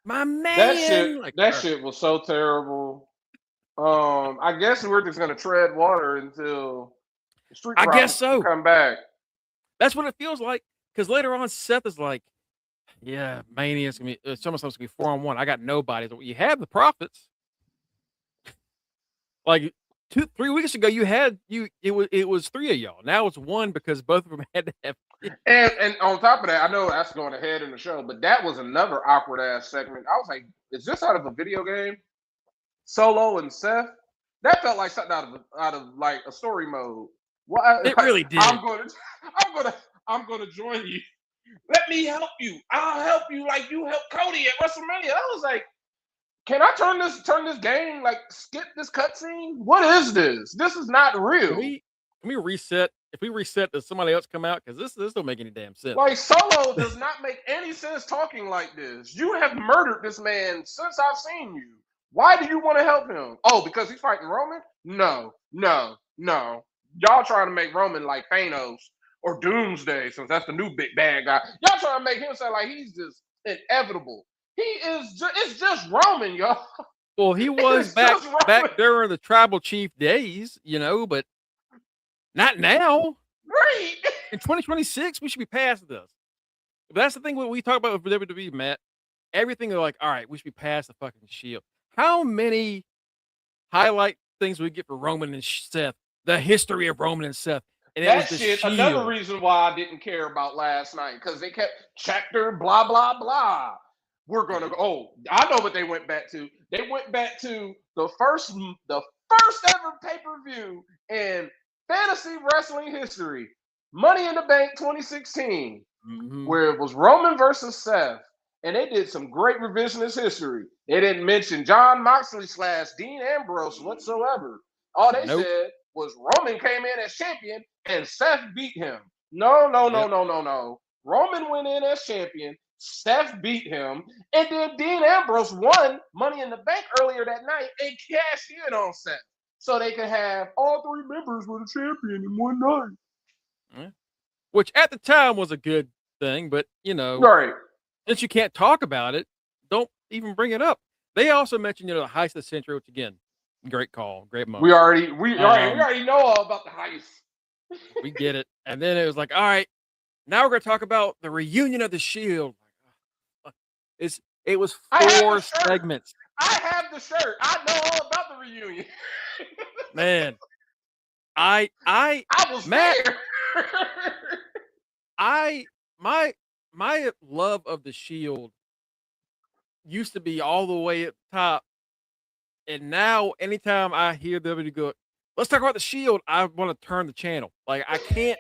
My man. That shit was so terrible. I guess we're just gonna tread water until the Street Profits come back. That's what it feels like. Because later on, Seth is like, "Yeah, Mania's gonna be SummerSlam's gonna be 4-on-1. I got nobody. You have the Profits. Like 2-3 weeks ago, it was 3 of y'all. Now it's 1 because both of them had to have." And on top of that, I know that's going ahead in the show, but that was another awkward ass segment. I was like, "Is this out of a video game?" Solo and Seth, that felt like something out of like a story mode. What it really did. I'm gonna join you. Let me help you. I'll help you like you helped Cody at WrestleMania. I was like, can I turn this game, like skip this cutscene? What is this? This is not real. Can we reset? If we reset, does somebody else come out? Because this don't make any damn sense. Like Solo does not make any sense talking like this. You have murdered this man since I've seen you. Why do you want to help him? Oh, because he's fighting Roman? No. Y'all trying to make Roman like Thanos or Doomsday, since that's the new big bad guy. Y'all trying to make him sound like he's just inevitable. It's just Roman, y'all. Well, he was back during the tribal chief days, but not now. Right. In 2026, we should be past this. But that's the thing when we talk about with WWE, Matt. Everything they're like, all right, we should be past the fucking Shield. How many highlight things we get for Roman and Seth? The history of Roman and Seth. And that shit, another reason why I didn't care about last night, because they kept chapter blah blah blah. We're gonna go. Oh, I know what they went back to. They went back to the first ever pay-per-view in fantasy wrestling history, Money in the Bank 2016, where it was Roman versus Seth. And they did some great revisionist history. They didn't mention John Moxley / Dean Ambrose whatsoever. All they said was Roman came in as champion and Seth beat him. No. Roman went in as champion, Seth beat him, and then Dean Ambrose won Money in the Bank earlier that night and cashed in on Seth. So they could have all 3 members with a champion in one night. Which at the time was a good thing, but right. Since you can't talk about it, don't even bring it up. They also mentioned, the heist of the century, which again, great call, great moment. We already know all about the heist. We get it. And then it was like, all right, now we're going to talk about the reunion of the Shield. It was 4 segments. I have the shirt. I know all about the reunion. Man, I was Matt, there. my love of the Shield used to be all the way at the top, and now anytime I hear WWE go, let's talk about the Shield, I want to turn the channel. Like I can't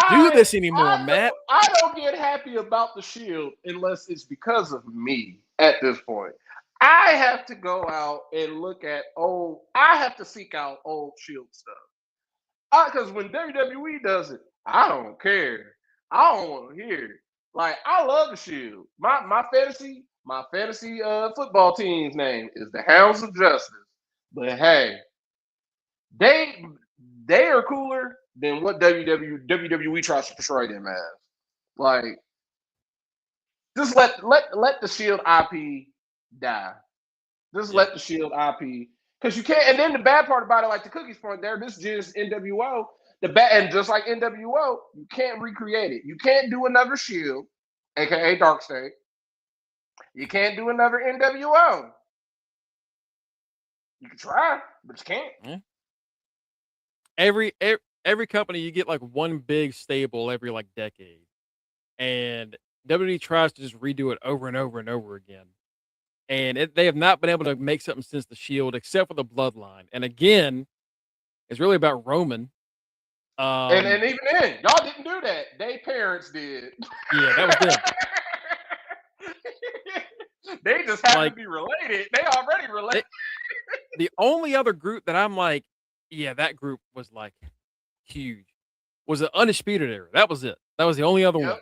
do this anymore, Matt. I don't get happy about the Shield unless it's because of me at this point. I have to go out and look at I have to seek out old Shield stuff. Because when WWE does it, I don't care. I don't want to hear it. Like, I love the Shield. My fantasy football team's name is the Hounds of Justice. But hey, they are cooler than what WWE tries to portray them as. Like, just let the Shield IP die. Just let the Shield IP, because you can't. And then the bad part about it, like the Cookies point there, this is NWO. And just like NWO, you can't recreate it. You can't do another Shield, aka Dark State. You can't do another NWO. You can try, but you can't. Yeah. Every company, you get like one big stable every like decade, and WWE tries to just redo it over and over and over again. And they have not been able to make something since the Shield, except for the Bloodline. And again, it's really about Roman. And even then, y'all didn't do that. They parents did. Yeah, that was them. They just happen to be related. They already related. The only other group that I'm like, yeah, that group was like huge, was the Undisputed Era. That was it. That was the only other one.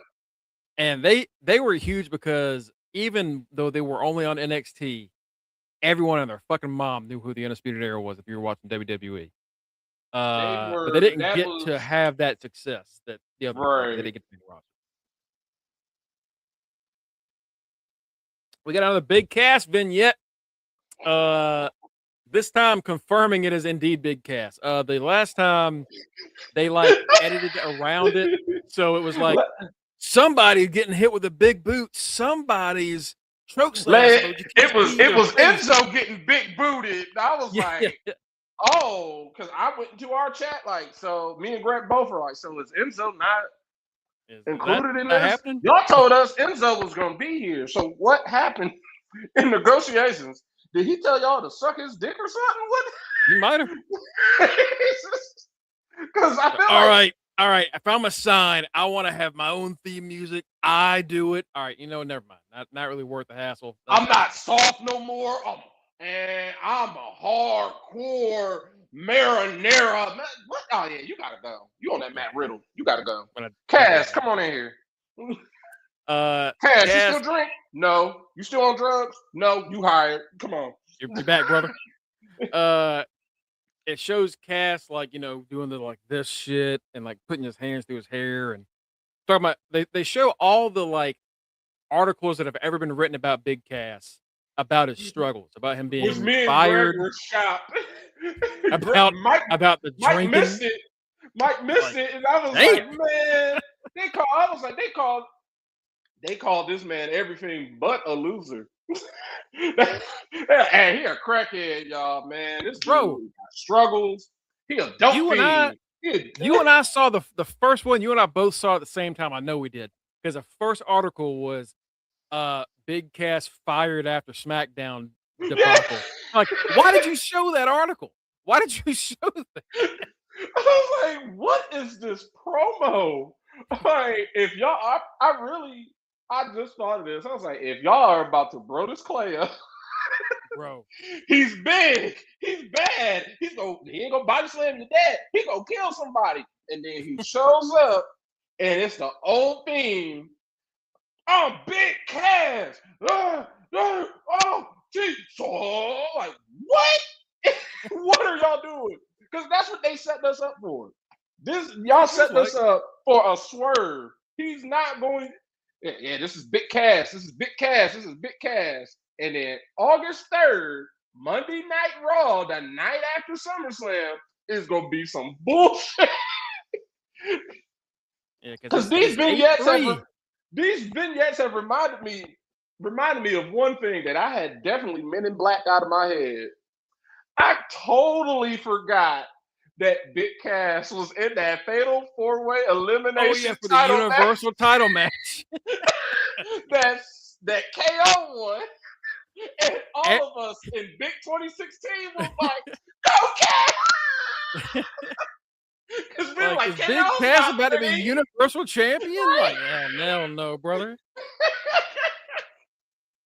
And they were huge because even though they were only on NXT, everyone and their fucking mom knew who the Undisputed Era was if you were watching WWE. But they didn't get to have that success that the other they didn't get to be roster. We got another Big Cass vignette. This time confirming it is indeed Big Cass. The last time they like edited around it, so it was like somebody getting hit with a big boot, somebody's choke slam. It was Enzo getting big booted. I was like, oh, because I went into our chat like, so me and Greg both are like, so is Enzo not included in this? Happening? Y'all told us Enzo was going to be here. So what happened in negotiations? Did he tell y'all to suck his dick or something? What? You might have. Because I feel all right. If I'm a sign, I want to have my own theme music. I do it. All right, never mind. Not really worth the hassle. I'm not soft no more. And I'm a hardcore marinara. What? Oh yeah, you gotta go. You on that Matt Riddle? You gotta go. Cass, come on in here. Cass, you still drink? No. You still on drugs? No. You hired. Come on. You're back, brother. It shows Cass like doing the like this shit and like putting his hands through his hair and talking about. They show all the like articles that have ever been written about Big Cass, about his struggles, about him being fired, about the drinking. Mike missed it, and I was like, man, they called this man everything but a loser. And he a crackhead, y'all, man. This bro struggles. He a dope fiend. You and I saw the first one. You and I both saw it at the same time. I know we did, because the first article was Big Cass fired after SmackDown debacle. Like, why did you show that article? Why did you show that? I was like, what is this promo? Like, if y'all, I just thought of this. I was like, if y'all are about to bro this Clay up, bro, he's big, he's bad, he ain't gonna body slam your dad, he gonna kill somebody, and then he shows up, and it's the old theme. I'm Big Cass. Geez. So, like, what? What are y'all doing? Because that's what they set us up for. Y'all set us up for a swerve. He's not going. Yeah, this is Big Cass. This is Big Cass. This is Big Cass. And then August 3rd, Monday Night Raw, the night after SummerSlam, is gonna be some bullshit. Because these vignettes have reminded me of one thing that I had definitely Men in Black out of my head. I totally forgot that Big Cass was in that fatal 4-way elimination Oh yeah, for the title match Universal title match. that KO won, and And- all of us in Big 2016 was like, "Go Cass!" Because we were like, like, is Big KO's Cass not about to be ready. Universal Champion? Right. Like, hell no, brother.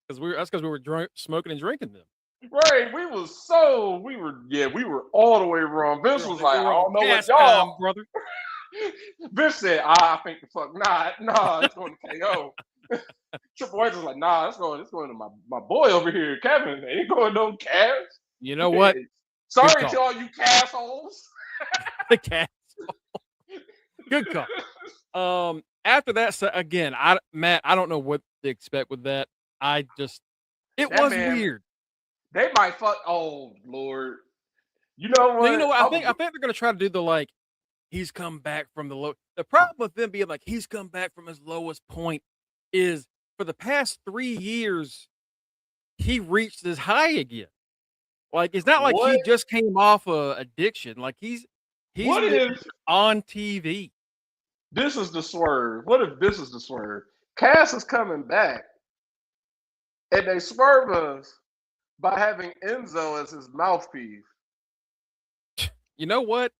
That's because we were smoking and drinking them. Right, we were all the way wrong. Vince was like, I We're on don't know what Cass y'all. time, brother. Vince said, I think the fuck nah, it's going to KO. Triple H was like, nah, it's going to my boy over here, Kevin. Ain't going no Cass. You know what? Sorry to all you Cassholes. The Cass. Good call. After that, so again, Matt, I don't know what to expect with that. It That was man- weird. They might fuck. Oh Lord, you know what? No, you know what? I think they're gonna try to do the like. He's come back from the low. The problem with them being like he's come back from his lowest point is for the past 3 years he reached his high again. Like it's not like he What? just came off addiction. Like he's What if on TV. this is the swerve? What if this is the swerve? Cass is coming back, and they swerve us by having Enzo as his mouthpiece. You know what?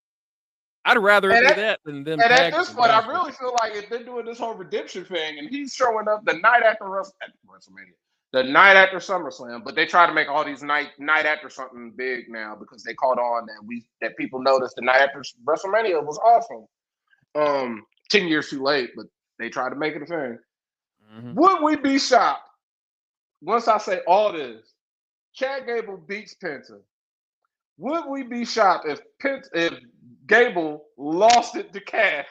I'd rather And do at- that than them. And at tag this team point, I wrestlers. really feel like if they're doing this whole redemption thing, and he's showing up the night after WrestleMania, the night after SummerSlam, but they try to make all these night after something big now because they caught on that people noticed the night after WrestleMania was awesome. 10 years too late, but they tried to make it a thing. Mhm. Would we be shocked once I say all this? Chad Gable beats Penta. Would we be shocked if Gable lost it to Cass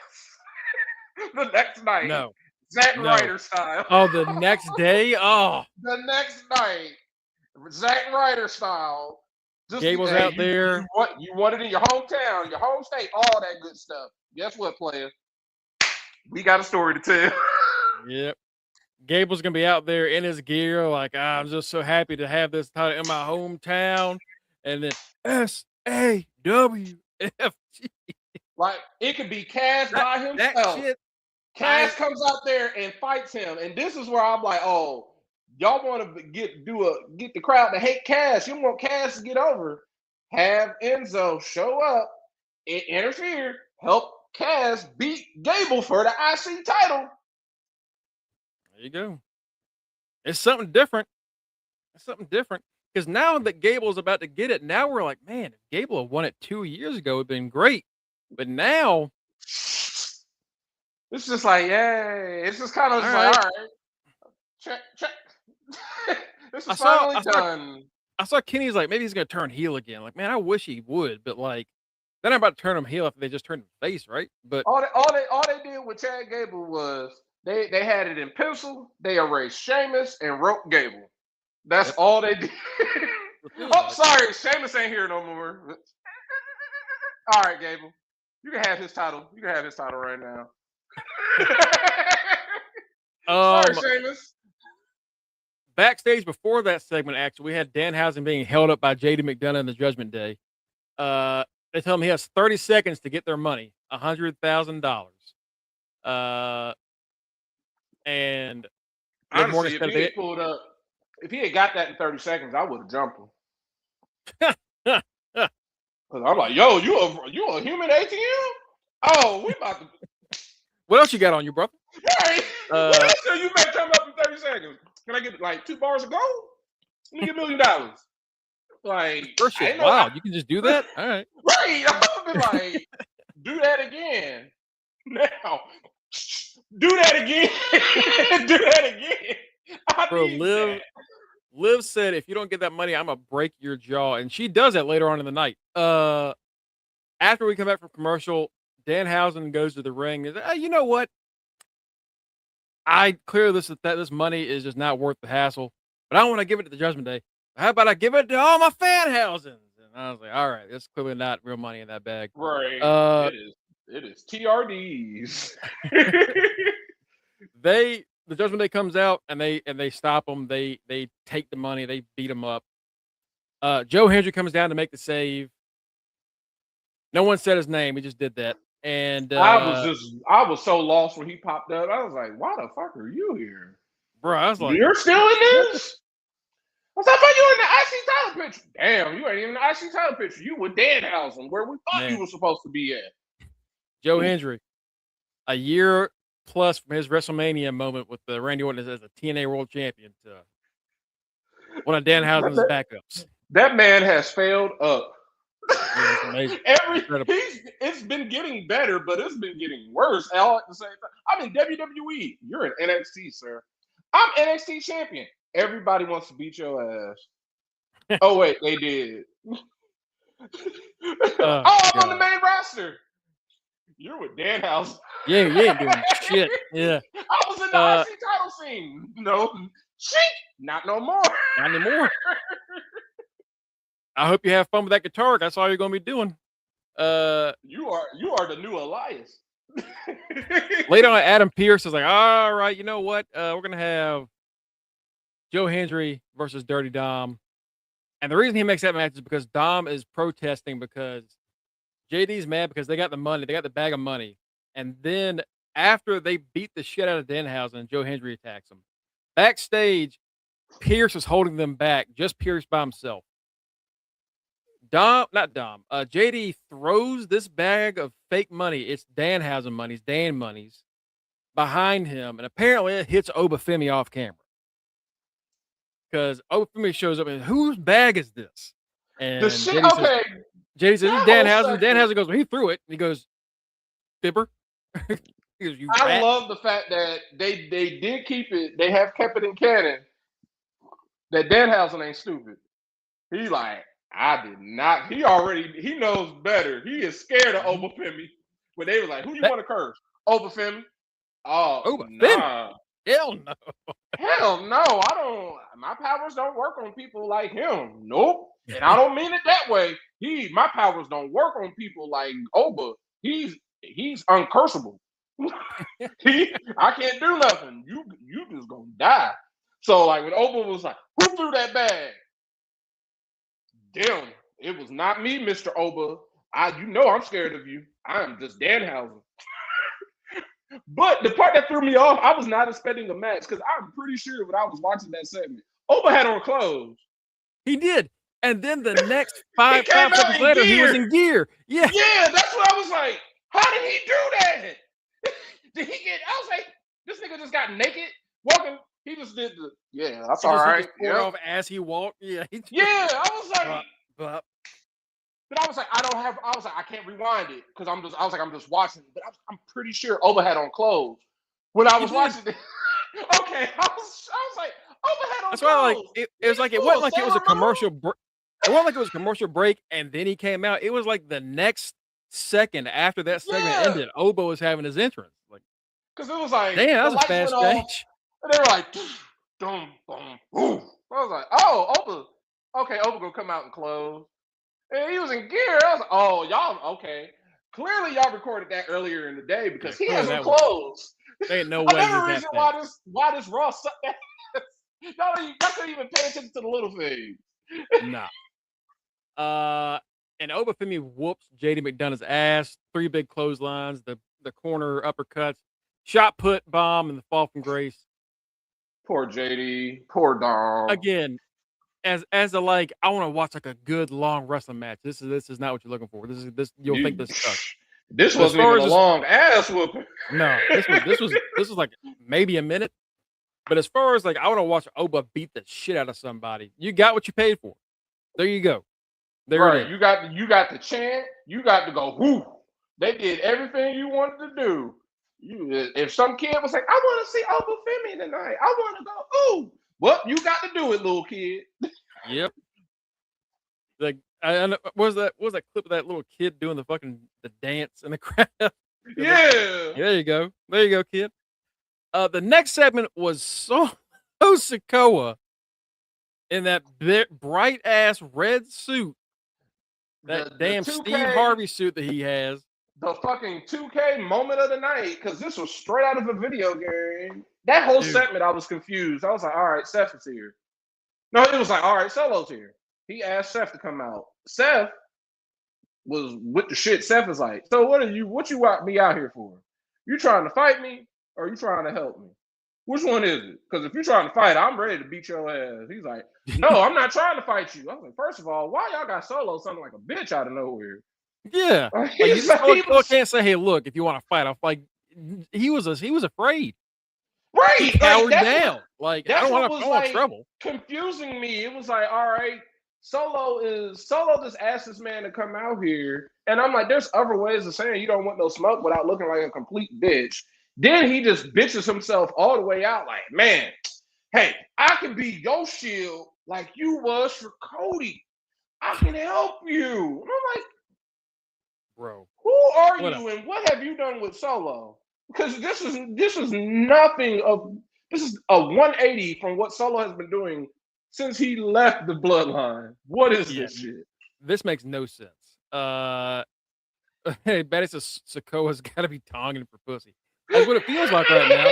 the next night? No. Zack No. Ryder style. Oh, the next day? Oh, The next night, Zack Ryder style. Gable's out there. You want it in your hometown, your home state, all that good stuff. Guess what, player? We got a story to tell. Yep. Gable's gonna be out there in his gear, like I'm just so happy to have this title in my hometown, and then SAWFG. Like it could be Cass by That himself. shit. Cass comes out there and fights him, and this is where I'm like, oh, y'all want to get the crowd to hate Cass. You want Cass to get over. Have Enzo show up, interfere, help Cass beat Gable for the IC title. There you go. It's something different. It's something different because now that Gable's about to get it, now we're like, man, if Gable had won it 2 years ago, it'd been great. But now It's just like, yay. It's just kind of All like, right. all right, check. This is I saw- finally done. I saw Kenny's like, maybe he's gonna turn heel again. Like, man, I wish he would, but like, they're not about to turn him heel after they just turned him face, right? But All they did with Chad Gable was they had it in pencil. They erased Sheamus and wrote Gable. That's Yep. all they did. feels Oh, like- sorry, Sheamus ain't here no more. All right, Gable, you can have his title. You can have his title right now. Sorry, Sheamus. backstage before that segment, actually, we had Danhausen being held up by JD McDonough in the Judgment Day. They tell him he has 30 seconds to get their money, $100,000. And Liv Morgan Honestly, said they- if he had got that in 30 seconds, I would have jumped him. Cause I'm like, yo, you a human ATM? Oh, we about to. What else you got on you, brother? Right. What else do you make come up in 30 seconds? Can I get like 2 bars of gold? Let me get $1 million. Like, First I shit. ain't know Wow, you can just do that? All right. Right. I'm gonna be like, do that again. Now. Do that again. Do that again. I Bro, need Liv said, if you don't get that money, I'm gonna break your jaw. And she does that later on in the night. After we come back from commercial, Danhausen goes to the ring and says, you know what? I clear this money is just not worth the hassle, but I want to give it to the Judgment Day. How about I give it to all my fan housings? And I was like, all right, that's clearly not real money in that bag. Right. It is TRDs. The Judgment Day comes out and they stop them. They take the money. They beat them up. Joe Hendry comes down to make the save. No one said his name. He just did that. And I was so lost when he popped up. I was like, why the fuck are you here? bro, I was like, You're still in this? I thought you were in the IC title picture. Damn, you ain't even in the IC title picture. You with Danhausen, where we thought you were supposed to be at. Joe Hendry, a year plus from his WrestleMania moment with the Randy Orton as a TNA World Champion to one of Danhausen's backups. That man has failed up. Yeah, it's amazing. It's been getting better, but it's been getting worse all at the same time. I'm in WWE. You're in NXT, sir. I'm NXT champion. Everybody wants to beat your ass. Oh wait, they did. I'm on the main roster. You're with Danhausen. Yeah, you ain't doing shit. Yeah. I was in the IC title scene. No, shit, not no more. Not anymore. I hope you have fun with that guitar. That's all you're gonna be doing. You are the new Elias. Later on, Adam Pearce is like, all right, you know what? We're gonna have Joe Hendry versus Dirty Dom. And the reason he makes that match is because Dom is protesting because JD's mad because they got the money, they got the bag of money. And then after they beat the shit out of Danhausen, Joe Hendry attacks him. Backstage, Pierce is holding them back, just Pierce by himself. JD throws this bag of fake money. It's Danhausen money, it's Dan monies behind him. And apparently it hits Obafemi off camera. Because Obafemi shows up and whose bag is this? And JD says, Danhausen. Danhausen goes, well, he threw it. And he goes, Fibber. He goes, I love the fact that they did keep it. They have kept it in canon that Danhausen ain't stupid. He's like, I did not. He knows better. He is scared of Obafemi. When they were like, who you want to curse? Obafemi. Oh, Obafemi. Nah. Hell no. Hell no. I don't. My powers don't work on people like him. Nope. And I don't mean it that way. My powers don't work on people like Oba. He's uncursable. I can't do nothing. You just gonna die. So like when Oba was like, who threw that bag? Damn, it was not me, Mr. Oba. I'm scared of you. I'm just Danhausen. But the part that threw me off, I was not expecting a match because I'm pretty sure when I was watching that segment, Oba had on clothes. He did. And then the next five seconds later, he was in gear. Yeah. Yeah, that's what I was like. How did he do that? I was like, this nigga just got naked walking. He just did that's all right. Off as he walked. Yeah. I was like, but I was like, I can't rewind it because I'm just watching it. But I'm pretty sure Oba had on clothes when I was watching it. Okay, I was like, Oba had on That's clothes. Why, like, it wasn't like it was a commercial break. It wasn't like it was a commercial break and then he came out. It was like the next second after that segment ended, Oba was having his entrance. Like, because it was like, damn, that was a fast change. And they were like, boom, boom, boom. I was like, oh, Oba. Okay, Oba gonna come out in clothes. And he was in gear. I was like, oh, y'all, okay. Clearly, y'all recorded that earlier in the day because he has on clothes. There ain't no way. Another reason why this Raw sucked ass. Y'all couldn't even pay attention to the little things. Nah. And Obafemi whoops JD McDonough's ass. 3 big clotheslines, the corner uppercuts, shot put bomb, and the fall from grace. Poor JD, poor Dom. Again, as a like, I want to watch like a good long wrestling match. This is not what you're looking for. You'll think this sucks. This wasn't even a long ass whooping. No, this was like maybe a minute. But as far as like, I want to watch Oba beat the shit out of somebody. You got what you paid for. There you go. Right, you got the chant. You got to go. Whoo! They did everything you wanted to do. If some kid was like, "I want to see Obafemi tonight. I want to go." Ooh, well, you got to do it, little kid. Yep. Like, what was that clip of that little kid doing the dance in the crowd? Yeah. There you go, kid. The next segment was Sikoa in that bright ass red suit. That damn 2K, Steve Harvey suit that he has. The fucking 2K moment of the night, because this was straight out of a video game. That whole segment, I was confused. I was like, all right, Seth is here. No, it was like, all right, Solo's here. He asked Seth to come out. Seth was with the shit. Seth is like, so what you want me out here for? You trying to fight me or you trying to help me? Which one is it? Because if you're trying to fight, I'm ready to beat your ass. He's like, no, I'm not trying to fight you. I was like, first of all, why y'all got Solo sounding like a bitch out of nowhere? Yeah. Like you can't say, hey, look, if you want to fight, I'm like, he was afraid. Right. He cowered down. I don't want trouble. Confusing me. It was like, all right, Solo just asked this man to come out here. And I'm like, there's other ways of saying you don't want no smoke without looking like a complete bitch. Then he just bitches himself all the way out like, man, hey, I can be your shield like you was for Cody. I can help you. And I'm like, bro, who are you and what have you done with Solo? Because this is nothing of this is a 180 from what Solo has been doing since he left the bloodline. What is this shit? This makes no sense. Hey, Betty says Sokoa's got to be tonguing for pussy. That's what it feels like right now.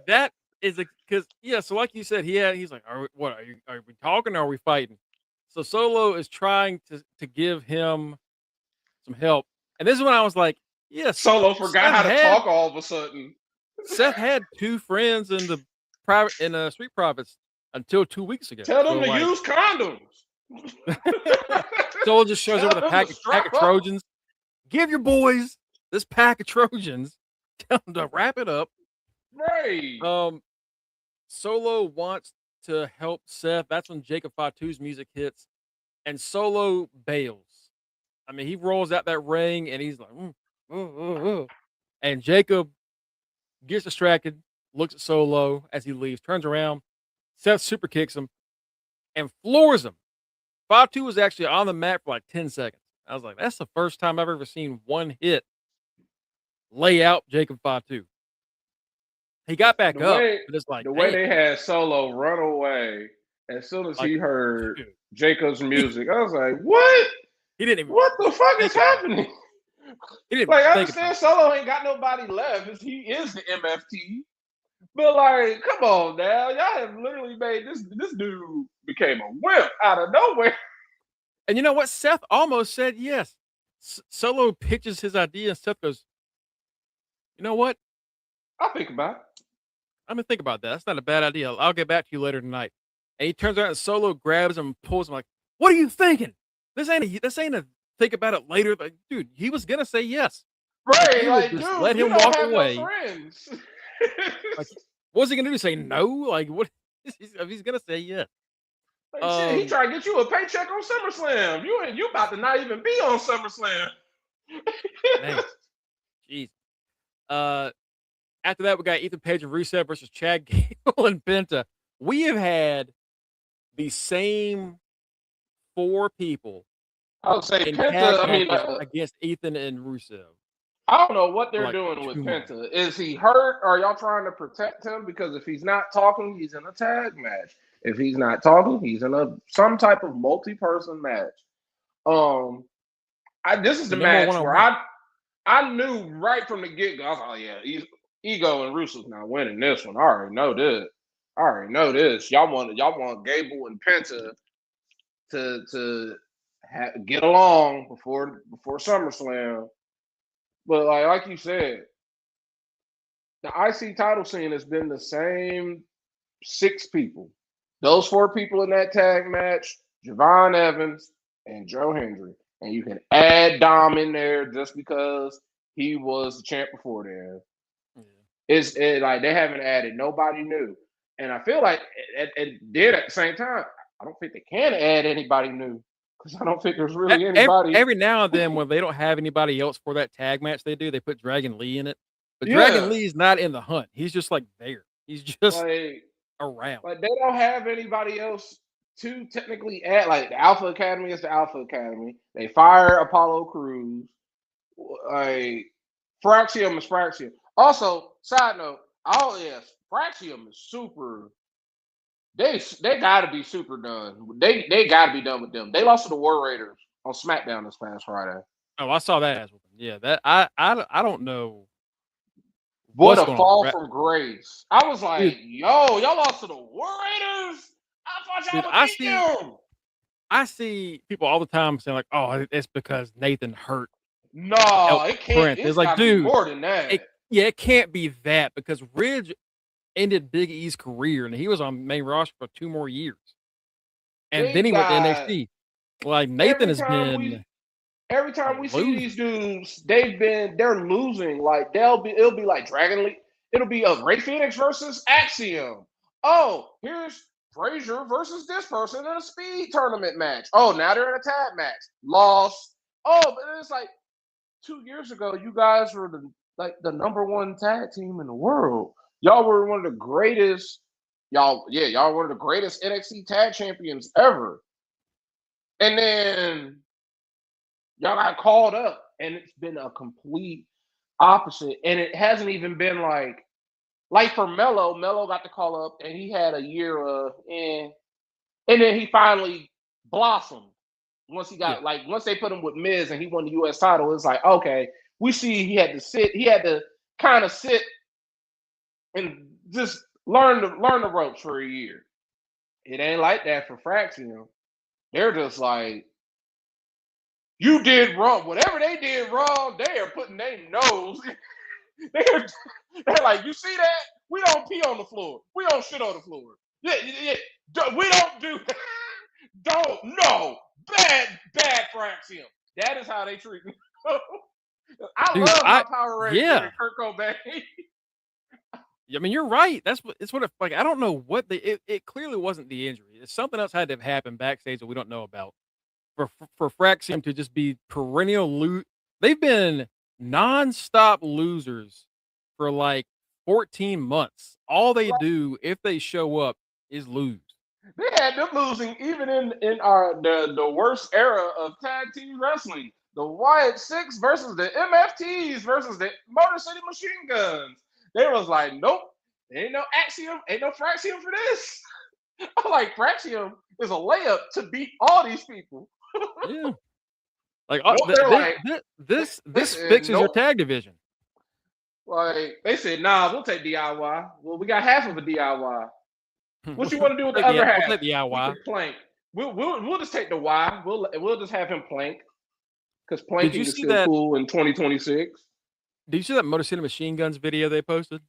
That is because so like you said, he's like, are we talking or are we fighting? So Solo is trying to give him some help, and this is when I was like, yes, Solo forgot how to talk all of a sudden. Seth had 2 friends in the Street Profits until 2 weeks ago. Tell them to use condoms. Solo just shows up with a pack of Trojans. Give your boys this pack of Trojans. Tell them to wrap it up. Right. Solo wants to help Seth. That's when Jacob Fatu's music hits, and Solo bails. I mean, he rolls out that ring, and he's like, and Jacob gets distracted, looks at Solo as he leaves, turns around, Seth super kicks him, and floors him. Fatu was actually on the mat for like 10 seconds. I was like, that's the first time I've ever seen one hit lay out Jacob Fatu. He got back up, but it's like the way they had Solo run away as soon as he heard Jacob's music. I was like, what? He didn't even. What the fuck is happening? He didn't I understand Solo ain't got nobody left. He is the MFT. But like, come on now. Y'all have literally made this dude became a wimp out of nowhere. And you know what? Seth almost said yes. Solo pitches his idea and Seth goes, you know what? I'll think about it. I'm going to think about that. That's not a bad idea. I'll get back to you later tonight. And he turns around and Solo grabs him and pulls him like, what are you thinking? This ain't a think about it later. Like, dude, he was going to say yes. Right. Like, just dude, let him walk away. No like, what was he going to do? Say no? Like, what? If he's going to say yes. Like, shit, he trying to get you a paycheck on SummerSlam. You about to not even be on SummerSlam. Man. Jeez. After that, we got Ethan Page and Rusev versus Chad Gable and Penta. We have had the same 4 people. I would say Penta. Against Ethan and Rusev. I don't know what they're doing with Penta. Is he hurt? Or are y'all trying to protect him? Because if he's not talking, he's in a tag match. If he's not talking, he's in some type of multi-person match. This is the match where I knew right from the get-go. I was like, oh yeah, Ego and Rusev's not winning this one. I already know this. Y'all want Gable and Penta to get along before SummerSlam. But like you said, the IC title scene has been the same 6 people. Those 4 people in that tag match, Javon Evans and Joe Hendry. And you can add Dom in there just because he was the champ before then. It's like they haven't added nobody new. And I feel like it did at the same time. I don't think they can add anybody new because I don't think there's really anybody. Every now and then when they don't have anybody else for that tag match they do, they put Dragon Lee in it. But Dragon Lee's not in the hunt. He's just like there. He's just around. Like they don't have anybody else to technically add. Like the Alpha Academy is the Alpha Academy. They fire Apollo Crews. Like Fraxium is Fraxium. Also, side note, Fraxium is super. They got to be super done. They got to be done with them. They lost to the War Raiders on SmackDown this past Friday. Oh, I saw that as well. Yeah, that I don't know. What a fall from grace! I was like, yo, y'all lost to the War Raiders. I thought y'all would beat them. I see people all the time saying like, "Oh, it's because Nathan hurt No, Elton it can't. Prince." It's It's like, got to be dude, more than that. it can't be that because Ridge ended Big E's career and he was on main roster for 2 more years, and They then he went to got NXT. Like Nathan every has time been we every time we see losing. these dudes, they're losing. Like it'll be like Dragon League. It'll be a Ray Phoenix versus Axiom. Oh, here's Frazier versus this person in a speed tournament match. Oh, now they're in a tag match. Lost. Oh, but it's like 2 years ago, you guys were the number one tag team in the world. Y'all were one of the greatest. Y'all were one of the greatest NXT tag champions ever. And then y'all got called up, and it's been a complete opposite. And it hasn't even been like for Mello got the call up, and he had a year of and then he finally blossomed once he Yeah. got once they put him with Miz and he won the U.S. title. It's like, okay, we see he had to kind of sit and just learn the ropes for a year. It ain't like that for Fraxium. They're just like, you did wrong. Whatever they did wrong, they are putting their nose. They're like, you see that? We don't pee on the floor. We don't shit on the floor. Yeah. We don't do that. Don't, no. Bad Fraxium. That is how they treat me. I Dude, love my Power Ranger yeah. and Kurt Cobain. I mean, you're right. It's what it like. I don't know what it clearly wasn't the injury. Something else had to have happened backstage that we don't know about. For Fraxium to just be perennial they've been nonstop losers for like 14 months. All they do if they show up is lose. They had them losing even in our the worst era of tag team wrestling. The Wyatt Six versus the MFTs versus the Motor City Machine Guns. They was like, nope, ain't no Axiom, ain't no Fraxium for this. I'm like, Fraxium is a layup to beat all these people. Yeah. Like, this fixes your tag division. Like, they said, nah, we'll take DIY. Well, we got half of a DIY. What you want to do with the other half? We'll take DIY. Plank. We'll just take the Y. We'll just have him plank. Because planking is still cool in 2026. Did you see that Motor City Machine Guns video they posted?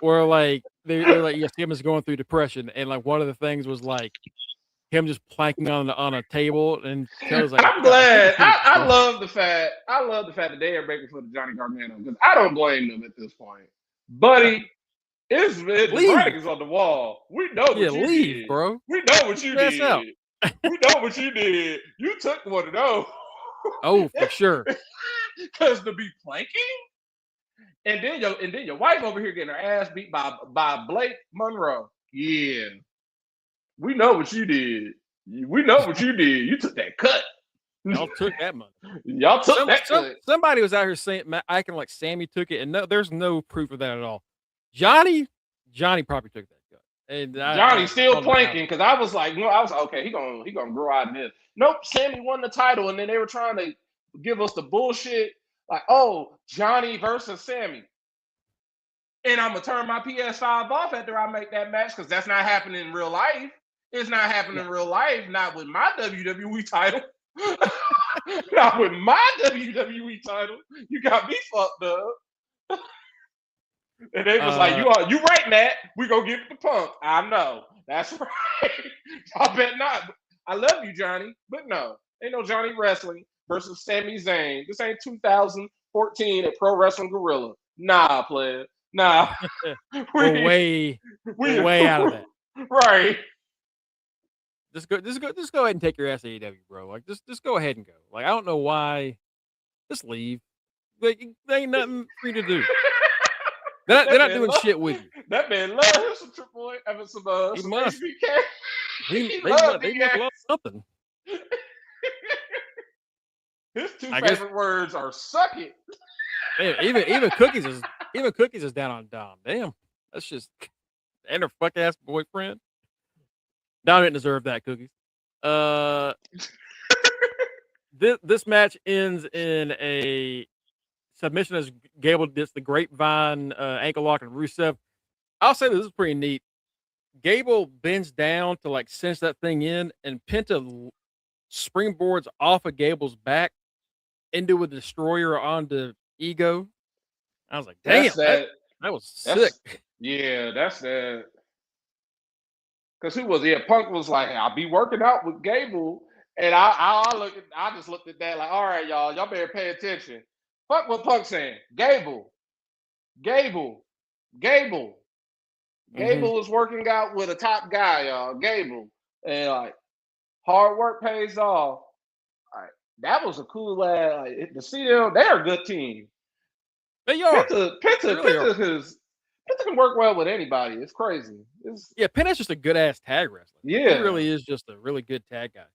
Or like they're like, yes, him is going through depression, and like one of the things was like him just planking on a table, and Kelly's like, I'm glad. I love the fact that they are making fun of Johnny Gargano because I don't blame them at this point, buddy. The writing is on the wall. We know what you did, bro. We know what you did. We know what you did. You took one of those. Oh, for sure. Because to be planking, and then your wife over here getting her ass beat by Blake Monroe. Yeah, we know what you did. We know what you did. You took that cut. Y'all took that money. Y'all took that cut. Somebody was out here saying, acting like Sammy took it, and there's no proof of that at all. Johnny probably took that cut. And Johnny's still planking because I was like, okay, he gonna grow out of this. Nope, Sammy won the title, and then they were trying to give us the bullshit like, oh, Johnny versus Sammy, and I'm gonna turn my PS5 off after I make that match because that's not happening in real life. It's not happening in real life. Not with my WWE title. Not with my WWE title. You got me fucked up. And they was like, you right, Matt. We gonna give it to Punk. I know. That's right. I bet not. I love you, Johnny, but no. Ain't no Johnny Wrestling versus Sami Zayn. This ain't 2014 at Pro Wrestling Guerrilla. Nah, player. Nah. We're way out of that. Right. Just go ahead and take your ass to AEW, bro. Like, just go ahead and go. Like, I don't know why. Just leave. Like, there ain't nothing for you to do. They're not doing shit with you. That man loves some Triple H. I mean, some HBK. They must love something. His two favorite words are "suck it." Man, even Cookies is down on Dom. Damn, that's just and her fuck ass boyfriend. Dom didn't deserve that, Cookies. This match ends in a submission as Gable gets the grapevine ankle lock and Rusev. I'll say this is pretty neat. Gable bends down to like cinch that thing in, and Penta springboards off of Gable's back into a destroyer onto Ego. I was like, That's damn, that. that was sick. That's that. Because who was it? Yeah, Punk was like, I'll be working out with Gable. And I just looked at that like, all right, y'all better pay attention. Fuck what Punk saying. Gable. Gable is working out with a top guy, y'all. Gable. And like, hard work pays off. All right. That was a cool ass. Like, to see them, they're a good team. They are. Penta can work well with anybody. It's crazy. Yeah, Penta's just a good ass tag wrestler. Yeah, like, he really is just a really good tag guy.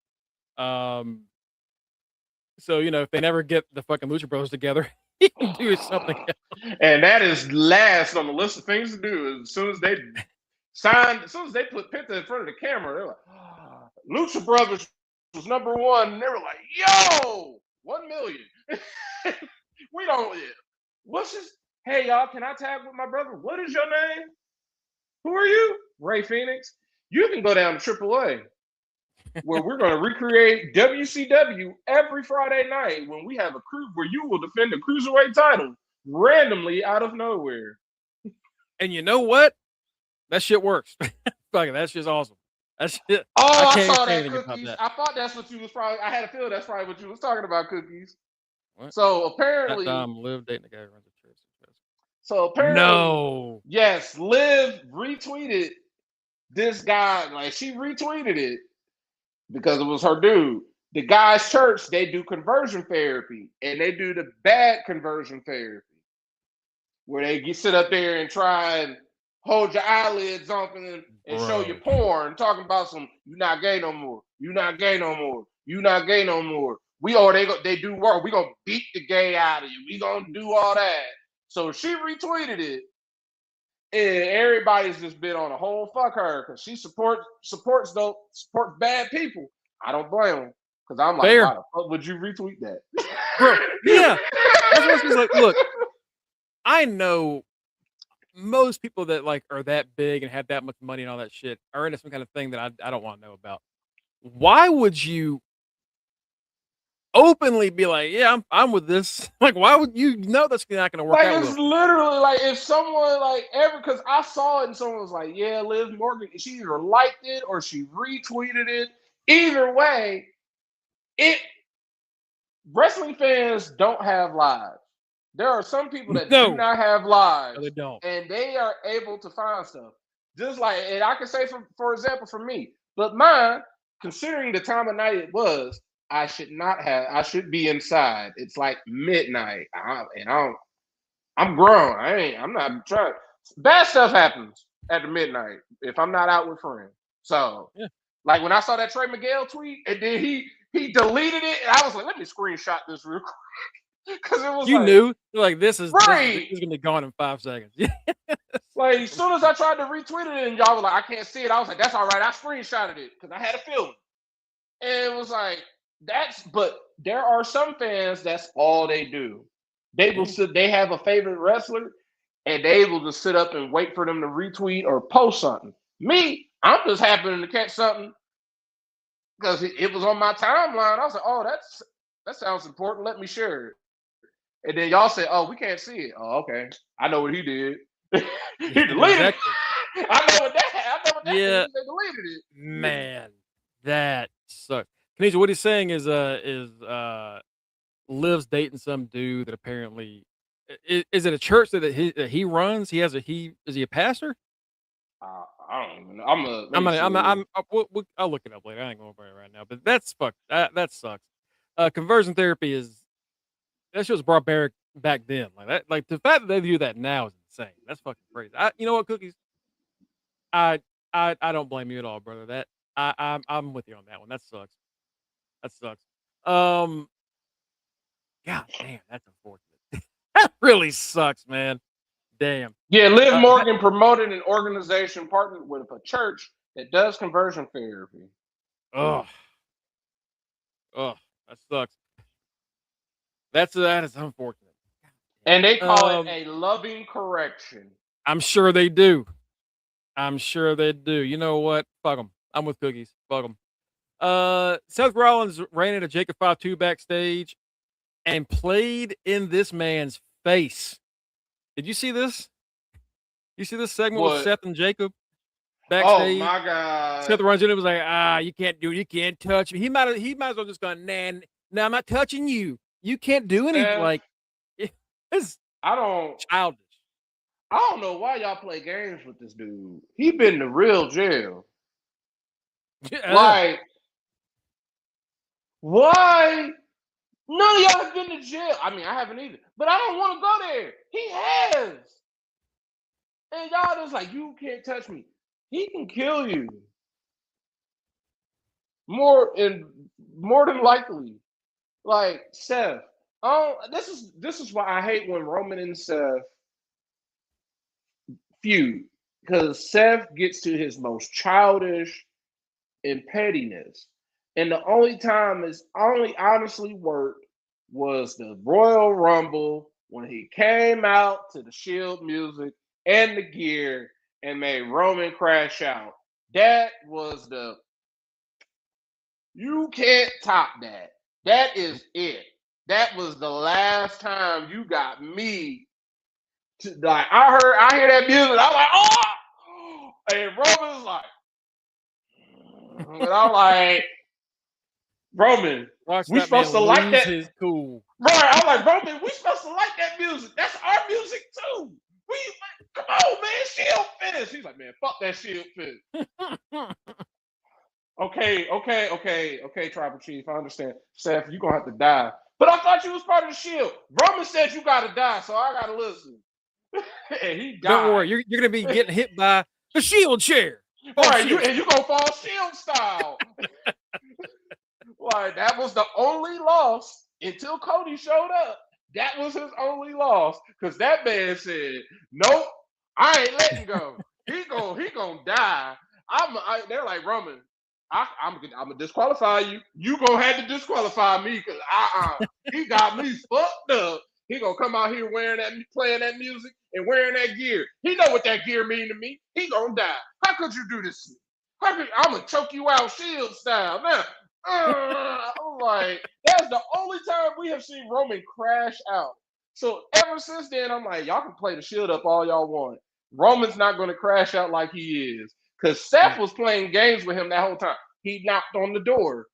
So if they never get the fucking Lucha Bros together, he can do something else. And that is last on the list of things to do. As soon as they put Penta in front of the camera, they're like, Lucha Brothers was number one, and they were like, yo, 1 million. We don't. What's this? Hey, y'all, can I tag with my brother? What is your name? Who are you? Ray Phoenix. You can go down to AAA, where we're going to recreate WCW every Friday night when we have a crew where you will defend the Cruiserweight title randomly out of nowhere. And you know what? That shit works. Fucking, that's just awesome. That's shit. Oh, I saw that, Cookies. I thought that's what you was probably. I had a feeling that's probably what you was talking about, Cookies. What? So apparently, Liv dating a guy who runs a church. So apparently, no. Yes, Liv retweeted this guy. Like, she retweeted it because it was her dude. The guy's church, they do conversion therapy, and they do the bad conversion therapy, where they sit up there and try and hold your eyelids open and show you porn, talking about some, you're not gay no more, you're not gay no more, you're not gay no more. They do work. We gonna beat the gay out of you. We gonna do all that. So she retweeted it, and everybody's just been on a whole fuck her because she supports bad people. I don't blame them because I'm like, why the fuck would you retweet that, bro? Yeah, that's what she's like. Look, I know most people that like are that big and have that much money and all that shit are into some kind of thing that I don't want to know about. Why would you openly be like, yeah, I'm with this? Like, why would you know that's not going to work out? It's literally like if someone because I saw it and someone was like, yeah, Liv Morgan, she either liked it or she retweeted it. Either way, wrestling fans don't have lives. There are some people that do not have lives, no, they don't, and they are able to find stuff. Just like, and I can say for example, for me, but mine, considering the time of night it was, I should be inside. It's like midnight. I'm grown. I'm not trying. Bad stuff happens at the midnight if I'm not out with friends. So, like when I saw that Trey Miguel tweet, and then he deleted it, and I was like, let me screenshot this real quick. Because it was knew like this is gonna be gone in 5 seconds. Like as soon as I tried to retweet it and y'all were like, I can't see it, I was like, that's all right. I screenshotted it because I had a feeling. And it was like, but there are some fans that's all they do. They will sit, they have a favorite wrestler and they will just sit up and wait for them to retweet or post something. Me, I'm just happening to catch something because it was on my timeline. I was like, oh, that sounds important. Let me share it. And then y'all say, oh, we can't see it. Oh, okay. I know what he did. He deleted it. I know what that yeah. Means. They deleted it. Man, that sucks. Kanisha, what he's saying is Liv's dating some dude that apparently is it a church that he runs? Is he a pastor? I don't even know. I'll look it up later. I ain't going over it right now, but that's fucked. That sucks. Conversion therapy that shit was barbaric back then. Like that, like the fact that they do that now is insane. That's fucking crazy. You know what, Cookies? I don't blame you at all, brother. That I'm with you on that one. That sucks. God damn, that's unfortunate. That really sucks, man. Damn. Yeah, Liv Morgan promoted an organization partnered with a church that does conversion therapy. Oh, that sucks. That is unfortunate. And they call it a loving correction. I'm sure they do. I'm sure they do. You know what? Fuck them. I'm with Cookies. Fuck them. Seth Rollins ran into Jacob Fatu backstage and played in this man's face. Did you see this? You see this segment with What? Seth and Jacob Oh backstage? my God. Seth runs in and was like, you can't do it. You can't touch me. He might as well just gone, no, I'm not touching you. You can't do anything. Seth, Like, it's I don't childish. know why y'all play games with this dude. He been to real jail. Yeah. Like, why? None of y'all have been to jail. I mean, I haven't either. But I don't want to go there. He has. And y'all just like, you can't touch me. He can kill you. More than likely. Like, Seth. This is why I hate when Roman and Seth feud. Because Seth gets to his most childish and pettiness. And the only time it's only honestly worked was the Royal Rumble when he came out to the Shield music and the gear and made Roman crash out. That was you can't top that. That is it. That was the last time you got me to, like, I hear that music, I'm like, oh, and Roman's like, and I'm like, Roman, Watch we that supposed to man like lose that. his cool. Right, I'm like, Roman, we supposed to like that music. That's our music too. Come on, man, Shield finish. He's like, man, fuck that Shield finish. Okay, Tribal Chief, I understand. Seth, you're gonna have to die. But I thought you was part of the Shield. Roman said you gotta die, so I gotta listen. And he died. Don't worry, you're gonna be getting hit by the Shield chair. All right, you gonna fall Shield style. Like, that was the only loss until Cody showed up. That was his only loss, because that man said, nope, I ain't letting go. He gonna die. They're like, Roman, I'm gonna disqualify you. You gonna have to disqualify me, because he got me fucked up. He gonna come out here playing that music and wearing that gear. He know what that gear mean to me. He gonna die. How could you do this to me? I'm gonna choke you out Shield style now. I'm like, that's the only time we have seen Roman crash out. So ever since then, I'm like, y'all can play the Shield up all y'all want. Roman's not going to crash out like he is. Because Seth was playing games with him that whole time. He knocked on the door.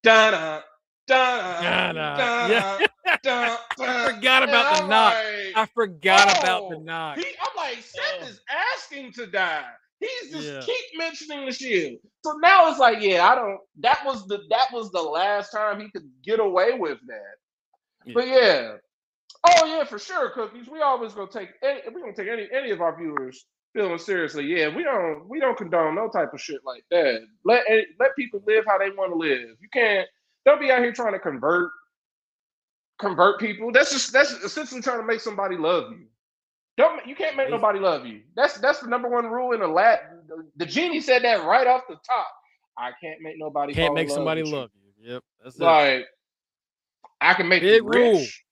Da-da, da-da, da-da, da-da. I forgot about the knock. I forgot about the knock. I'm like, Seth is asking to die. He's just keep mentioning the Shield. So now it's like, that was the last time he could get away with that. Yeah. But yeah. Oh yeah, for sure, Cookies. We always gonna take any of our viewers feeling seriously. Yeah, we don't condone no type of shit like that. Let people live how they want to live. Don't be out here trying to convert people. That's essentially trying to make somebody love you. You can't make nobody love you. That's the number one rule in the Latin. The genie said that right off the top. I can't make nobody. Can't make somebody love you. Yep, that's like it. I can make you rich.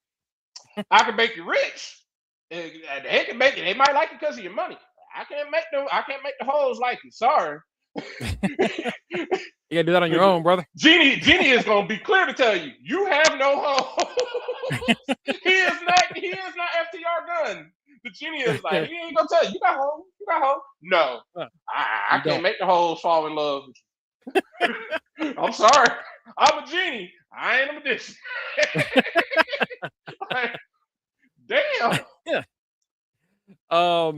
I can make you rich. They can make it. They might like it because of your money. I can't make the hoes like you. Sorry. You gotta do that on your own, brother. Genie is gonna be clear to tell you, you have no hoes. He is not FTR Gunn. The Genie is like, he ain't gonna tell you, you got hoes. No. I can't make the hoes fall in love with you. I'm sorry. I'm a genie. I ain't a magician. Like, damn. Yeah.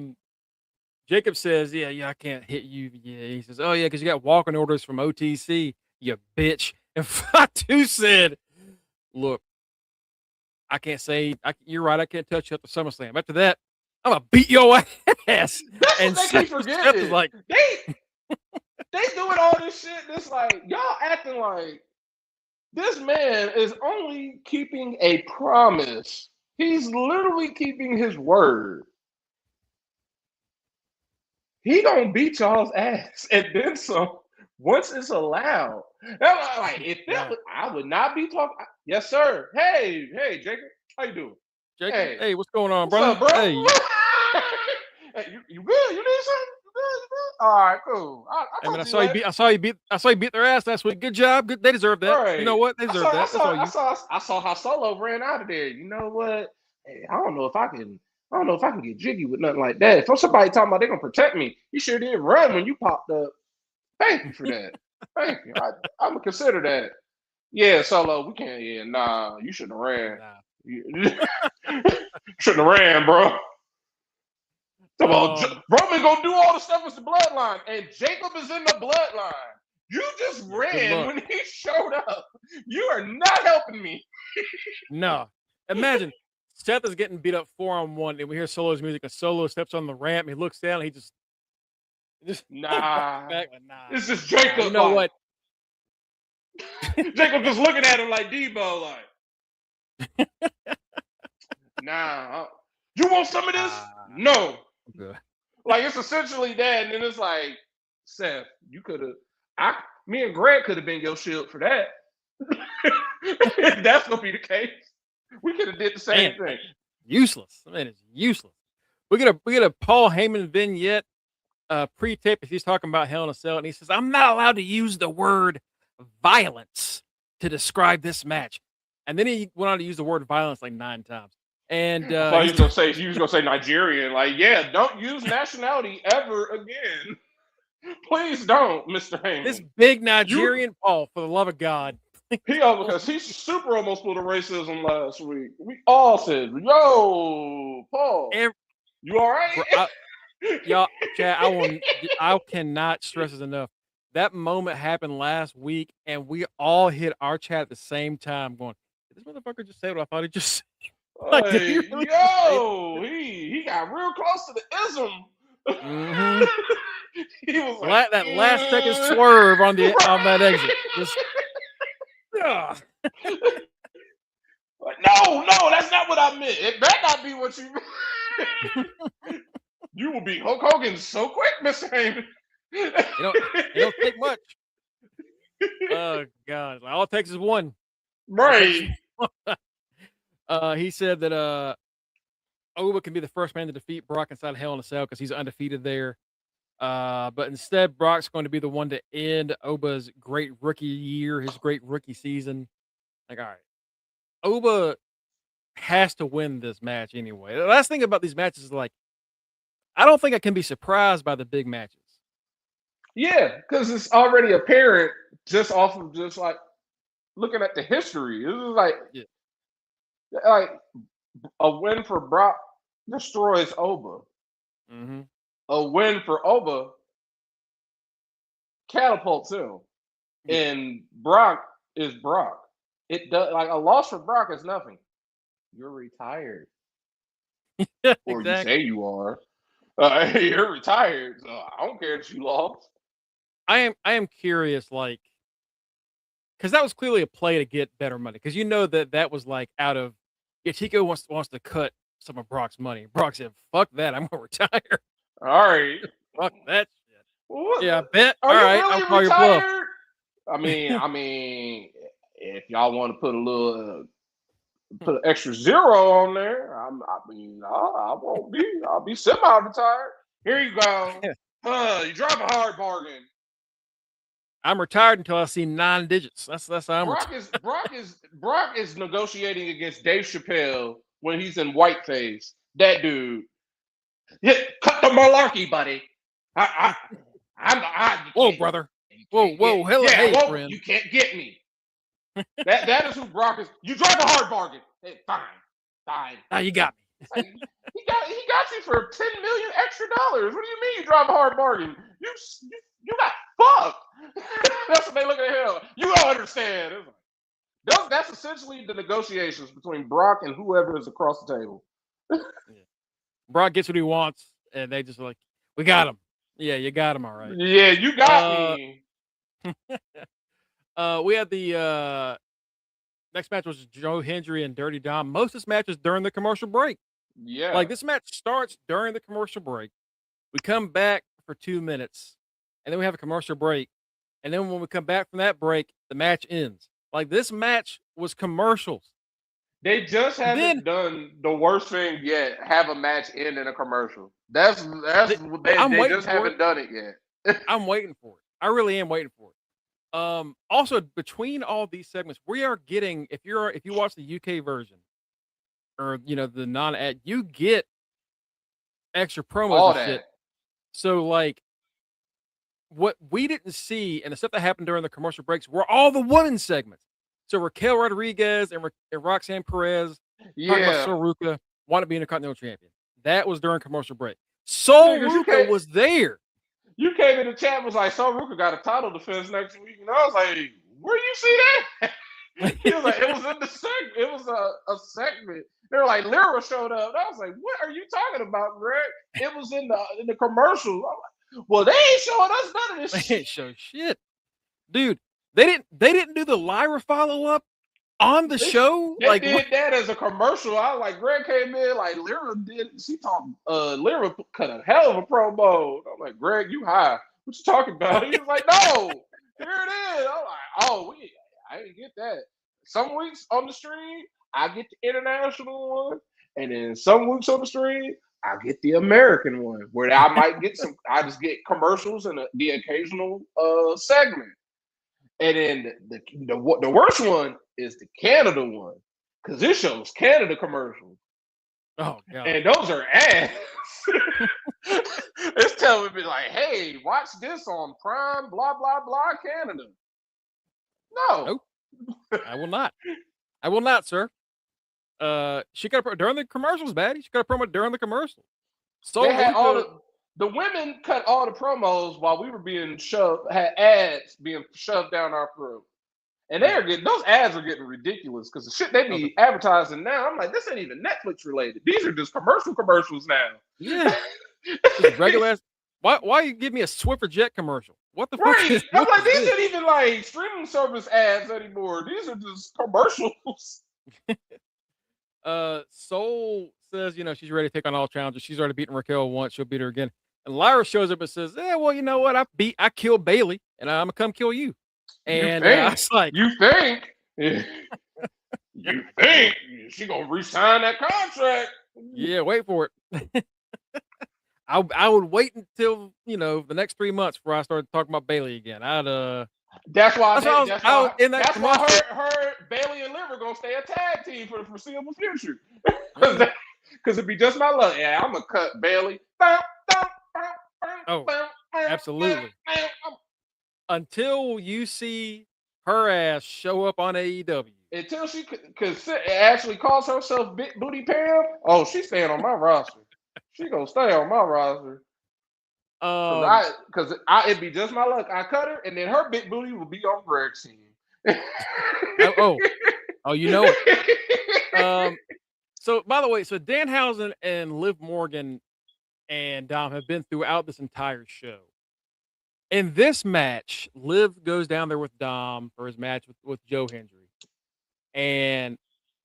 Jacob says, yeah, I can't hit you. Yeah, he says, oh yeah, because you got walking orders from OTC, you bitch. And Fatu said, look, I can't say, you're right, I can't touch you at the SummerSlam. After that, I'm gonna beat your ass. That's and what they keep forgetting. Like, they doing all this shit. This like, y'all acting like this man is only keeping a promise. He's literally keeping his word. He gonna beat y'all's ass, and then some. Once it's allowed, like I would not be talking. Yes, sir. Hey, Jacob, how you doing? Jacob, hey, what's going on, brother? Hey, hey, you good? You need something? All right, cool. I mean, told you that. I saw you beat their ass last week. Good job. Good. They deserve that. Right. You know what? They deserve that. That's all you. I saw how Solo ran out of there. You know what? Hey, I don't know if I can get jiggy with nothing like that. If somebody talking about they're gonna protect me, you sure did run when you popped up. Thank you for that. Thank you. I'm gonna consider that. Yeah, Solo, we can't. Yeah, nah, you shouldn't have ran. Nah. You shouldn't have ran, bro. Roman gonna do all the stuff with the bloodline, and Jacob is in the bloodline. You just ran when he showed up. You are not helping me. No. Imagine Seth is getting beat up 4-on-1, and we hear Solo's music, and Solo steps on the ramp, and he looks down, and he just nah. Back, It's just Jacob. You know what? Jacob just looking at him like Debo, like, nah. You want some of this? No. Okay. Like, it's essentially that, and then it's like, Seth, you could have. Me and Greg could have been your shield for that. If that's gonna be the case, we could have did the same thing. Useless. Man, it's useless. We get a Paul Heyman vignette pre-tape. He's talking about Hell in a Cell, and he says, "I'm not allowed to use the word violence to describe this match." And then he went on to use the word violence like 9 times. And he was gonna say Nigerian. Like, yeah, don't use nationality ever again. Please don't, Mr. Heyman. This big Nigerian Paul, for the love of God. Because he super almost pulled a racism last week. We all said, "Yo, Paul, you all right?" Y'all, Chad, I cannot stress this enough. That moment happened last week, and we all hit our chat at the same time, going, "Did this motherfucker just say what I thought he just said?" Like, he got real close to the ism. Mm-hmm. He was like, that last second swerve on that exit. Just, like, no, that's not what I meant. It better not be what you meant. You will be Hulk Hogan so quick, Mr. Heyman. It don't take much. Oh God! All it takes is one. Right. He said that Oba can be the first man to defeat Brock inside Hell in a Cell because he's undefeated there. But instead, Brock's going to be the one to end Oba's great rookie year, his great rookie season. Like, all right, Oba has to win this match anyway. The last thing about these matches is, like, I don't think I can be surprised by the big matches. Yeah, because it's already apparent just off of just like looking at the history. It was like a win for Brock destroys Oba. Mm-hmm. A win for Oba catapults him. Yeah. And Brock is Brock. It does, like, a loss for Brock is nothing. You're retired. Or exactly. You say you are. You're retired. So I don't care that you lost. I am curious, like, because that was clearly a play to get better money. Because you know that was like out of Tito wants to cut some of Brock's money. Brock said, "Fuck that, I'm gonna retire." All right. Fuck that shit. What? Yeah, I bet. Are all you right, really I'll call retired? your bluff. I mean, if y'all want to put a little, put an extra zero on there, I won't be. I'll be semi-retired. Here you go. You drive a hard bargain. I'm retired until I see 9 digits. That's how I'm retired. Brock is negotiating against Dave Chappelle when he's in whiteface. That dude. Yeah, cut the malarkey, buddy. Whoa, brother. Whoa, hello, hey, friend. You can't get me. that is who Brock is. You drive a hard bargain. Hey, fine. Now you got me. Like, he got you for $10 million extra dollars. What do you mean you drive a hard bargain? You got fucked. That's what they look at him. You don't understand. That's essentially the negotiations between Brock and whoever is across the table. Yeah. Brock gets what he wants, and they just like, we got him. Yeah, you got him, all right. Yeah, you got me. We had the next match was Joe Hendry and Dirty Dom. Most of this match is during the commercial break. Yeah. Like, this match starts during the commercial break. We come back for 2 minutes, and then we have a commercial break. And then when we come back from that break, the match ends. Like, this match was commercials. They just haven't done the worst thing yet. Have a match end in a commercial. That's they just haven't done it yet. I'm waiting for it. I really am waiting for it. Also between all these segments, we are getting if you watch the UK version or the non-ad, you get extra promos All and shit. So like what we didn't see and the stuff that happened during the commercial breaks were all the women's segments. So Raquel Rodriguez and Roxanne Perez talking about Sol Ruca want to be Intercontinental Champion. That was during commercial break. Sol Ruca was there. You came in the chat and was like, Sol Ruca got a title defense next week. And I was like, where do you see that? He was like, it was in the segment. It was a segment. They were like, Lyra showed up. And I was like, what are you talking about, Greg? It was in the commercial. I'm like, well, they ain't showing us none of this shit. They ain't show shit. Dude, they didn't do the Lyra follow-up on the show. They did that as a commercial. I was like, Greg came in, like Lyra did. She talked. Lyra cut a hell of a promo. I'm like, Greg, you high? What you talking about? He was like, no, here it is. I'm like, oh, I didn't get that. Some weeks on the stream, I get the international one, and then some weeks on the stream, I get the American one, where I might get some. I just get commercials and the occasional segment. And then the worst one is the Canada one, because this shows Canada commercials. Oh god! And those are ass. It's telling me like, hey, watch this on Prime, blah blah blah, Canada. No, nope. I will not. I will not, sir. She got a during the commercials, Batty. She got a promo during the commercial. So they had the women cut all the promos while we were being shoved, had ads being shoved down our throat. And those ads are getting ridiculous because the shit they be advertising now, I'm like, this ain't even Netflix related. These are just commercials now. Yeah. Just regular ass. Why you give me a Swiffer Jet commercial? What the fuck is I'm like, these aren't even like streaming service ads anymore. These are just commercials. Soul says, she's ready to take on all challenges. She's already beaten Raquel once. She'll beat her again. And Lyra shows up and says, well, you know what? I killed Bailey, and I'm gonna come kill you. And I was like, you think she gonna re-sign that contract? Yeah, wait for it. I would wait until the next 3 months before I started talking about Bailey again. That's why her Bailey and Liv are gonna stay a tag team for the foreseeable future. Because it'd be just my luck. Yeah, I'm gonna cut Bailey. Oh, absolutely. Until you see her ass show up on AEW. Until she actually calls herself Big Booty Pam. Oh, she's staying on my roster. She gonna stay on my roster. Because it'd be just my luck. I cut her, and then her big booty will be on Greg's team. You know it. So by the way, Danhausen and Liv Morgan and Dom have been throughout this entire show. In this match, Liv goes down there with Dom for his match with Joe Hendry. And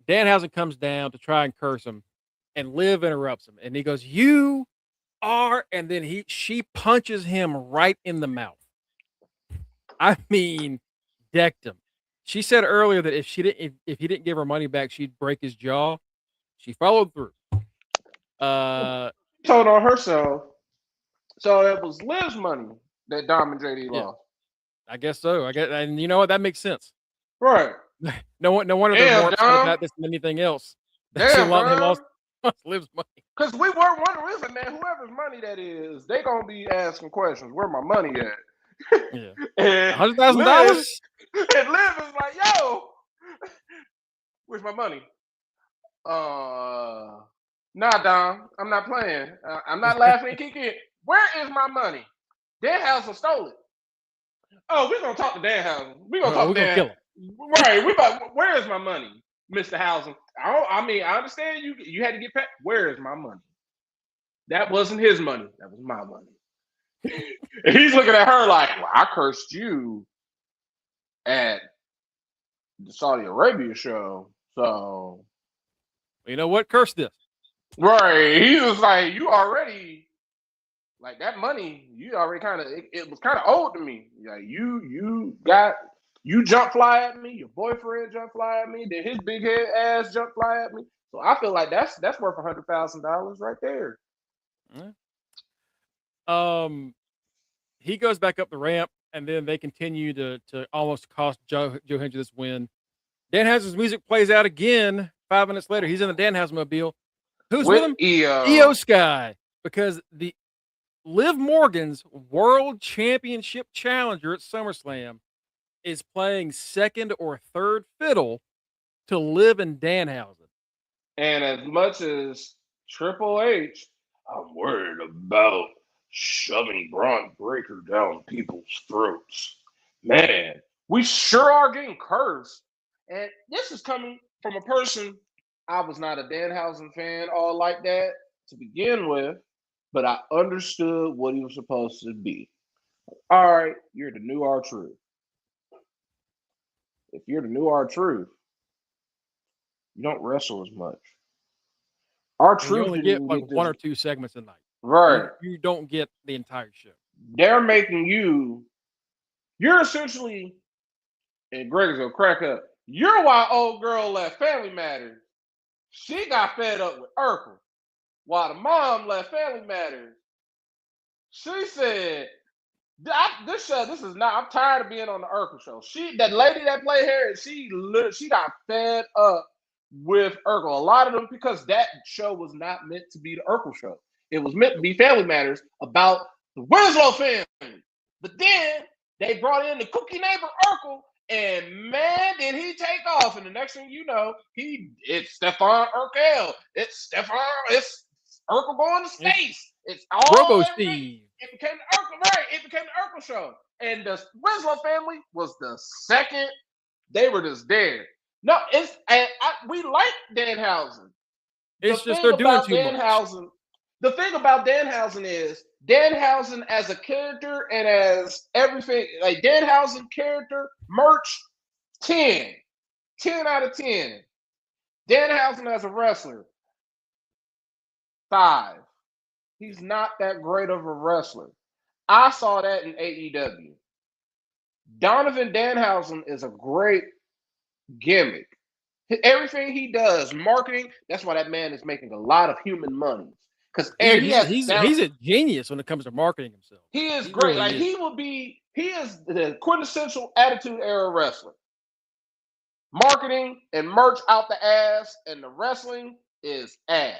Danhausen comes down to try and curse him. And Liv interrupts him. And he goes, you are, and then she punches him right in the mouth. I mean, decked him. She said earlier that if he didn't give her money back, she'd break his jaw. She followed through. Told on herself. So it was Liv's money that Dom and JD lost. I guess so. And you know what? That makes sense. Right. No wonder they're more upset about this than anything else. He lost Liv's money. Because we were wondering, listen, man, whoever's money that is, they gonna be asking questions. Where my money at? Yeah. $100,000. And Liv is like, yo, where's my money? Nah, Dom, I'm not playing. I'm not laughing and kicking. Where is my money? Danhausen stole it. Oh, we're gonna talk to Danhausen. We're gonna talk to Dan. Right. Where is my money, Mr. Hausen? I understand you had to get paid. Where is my money? That wasn't his money. That was my money. And he's looking at her like, well, I cursed you at the Saudi Arabia show. So you know what? Curse this. Right. He was like, you already like that money, you already it was kind of owed to me. Like you You jump fly at me, your boyfriend jump fly at me, then his big head ass jump fly at me. So I feel like that's worth $100,000 right there. He goes back up the ramp, and then they continue to almost cost Joe Hendry this win. Danhausen's music plays out again 5 minutes later. He's in the Danhausen mobile. Who's with him? IYO SKY, because the Liv Morgan's World Championship challenger at SummerSlam is playing second or third fiddle to Liv and Danhausen. And as much as Triple H, I'm worried about shoving Braun Breaker down people's throats. Man, we sure are getting cursed. And this is coming from a person, I was not a Danhausen fan all like that to begin with, but I understood what he was supposed to be. All right, you're the new R-Truth. If you're the new R-Truth, you don't wrestle as much. R-Truth, you only get like one or two segments a night. Right. You don't get the entire show. They're making you're essentially, and Greg's gonna crack up, you're why old girl left Family Matters. She got fed up with Urkel. While the mom left Family Matters, she said, this is not, I'm tired of being on the Urkel show. That lady that played her, she got fed up with Urkel. A lot of them, because that show was not meant to be the Urkel show. It was meant to be Family Matters about the Winslow family. But then they brought in the cookie neighbor Urkel, and man, did he take off. And the next thing you know, it's Stefan Urkel. It's Urkel going to space. It's all Robo Steve. It became the Urkel, right? It became the Urkel show. And the Winslow family was the second. They were just there. No, we like Danhausen. It's just they're doing too much. The thing about Danhausen is Danhausen as a character and as everything, like Danhausen character, merch, 10. 10 out of 10. Danhausen as a wrestler, 5. He's not that great of a wrestler. I saw that in AEW. Donovan Danhausen is a great gimmick. Everything he does, marketing, that's why that man is making a lot of human money. Because he's a genius when it comes to marketing himself. He is great. Really he is the quintessential Attitude Era wrestler. Marketing and merch out the ass, and the wrestling is ass.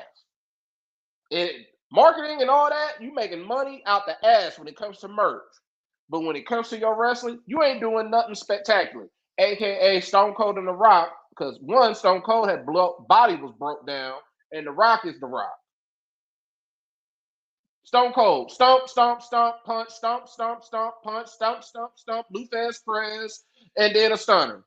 Marketing and all that, you making money out the ass when it comes to merch. But when it comes to your wrestling, you ain't doing nothing spectacular. AKA Stone Cold and The Rock, because one, Stone Cold had body was broke down, and The Rock is The Rock. Stone Cold, stomp, stomp, stomp, punch, stomp, stomp, stomp, punch, stomp, stomp, stomp, blue fast press, and then a stunner.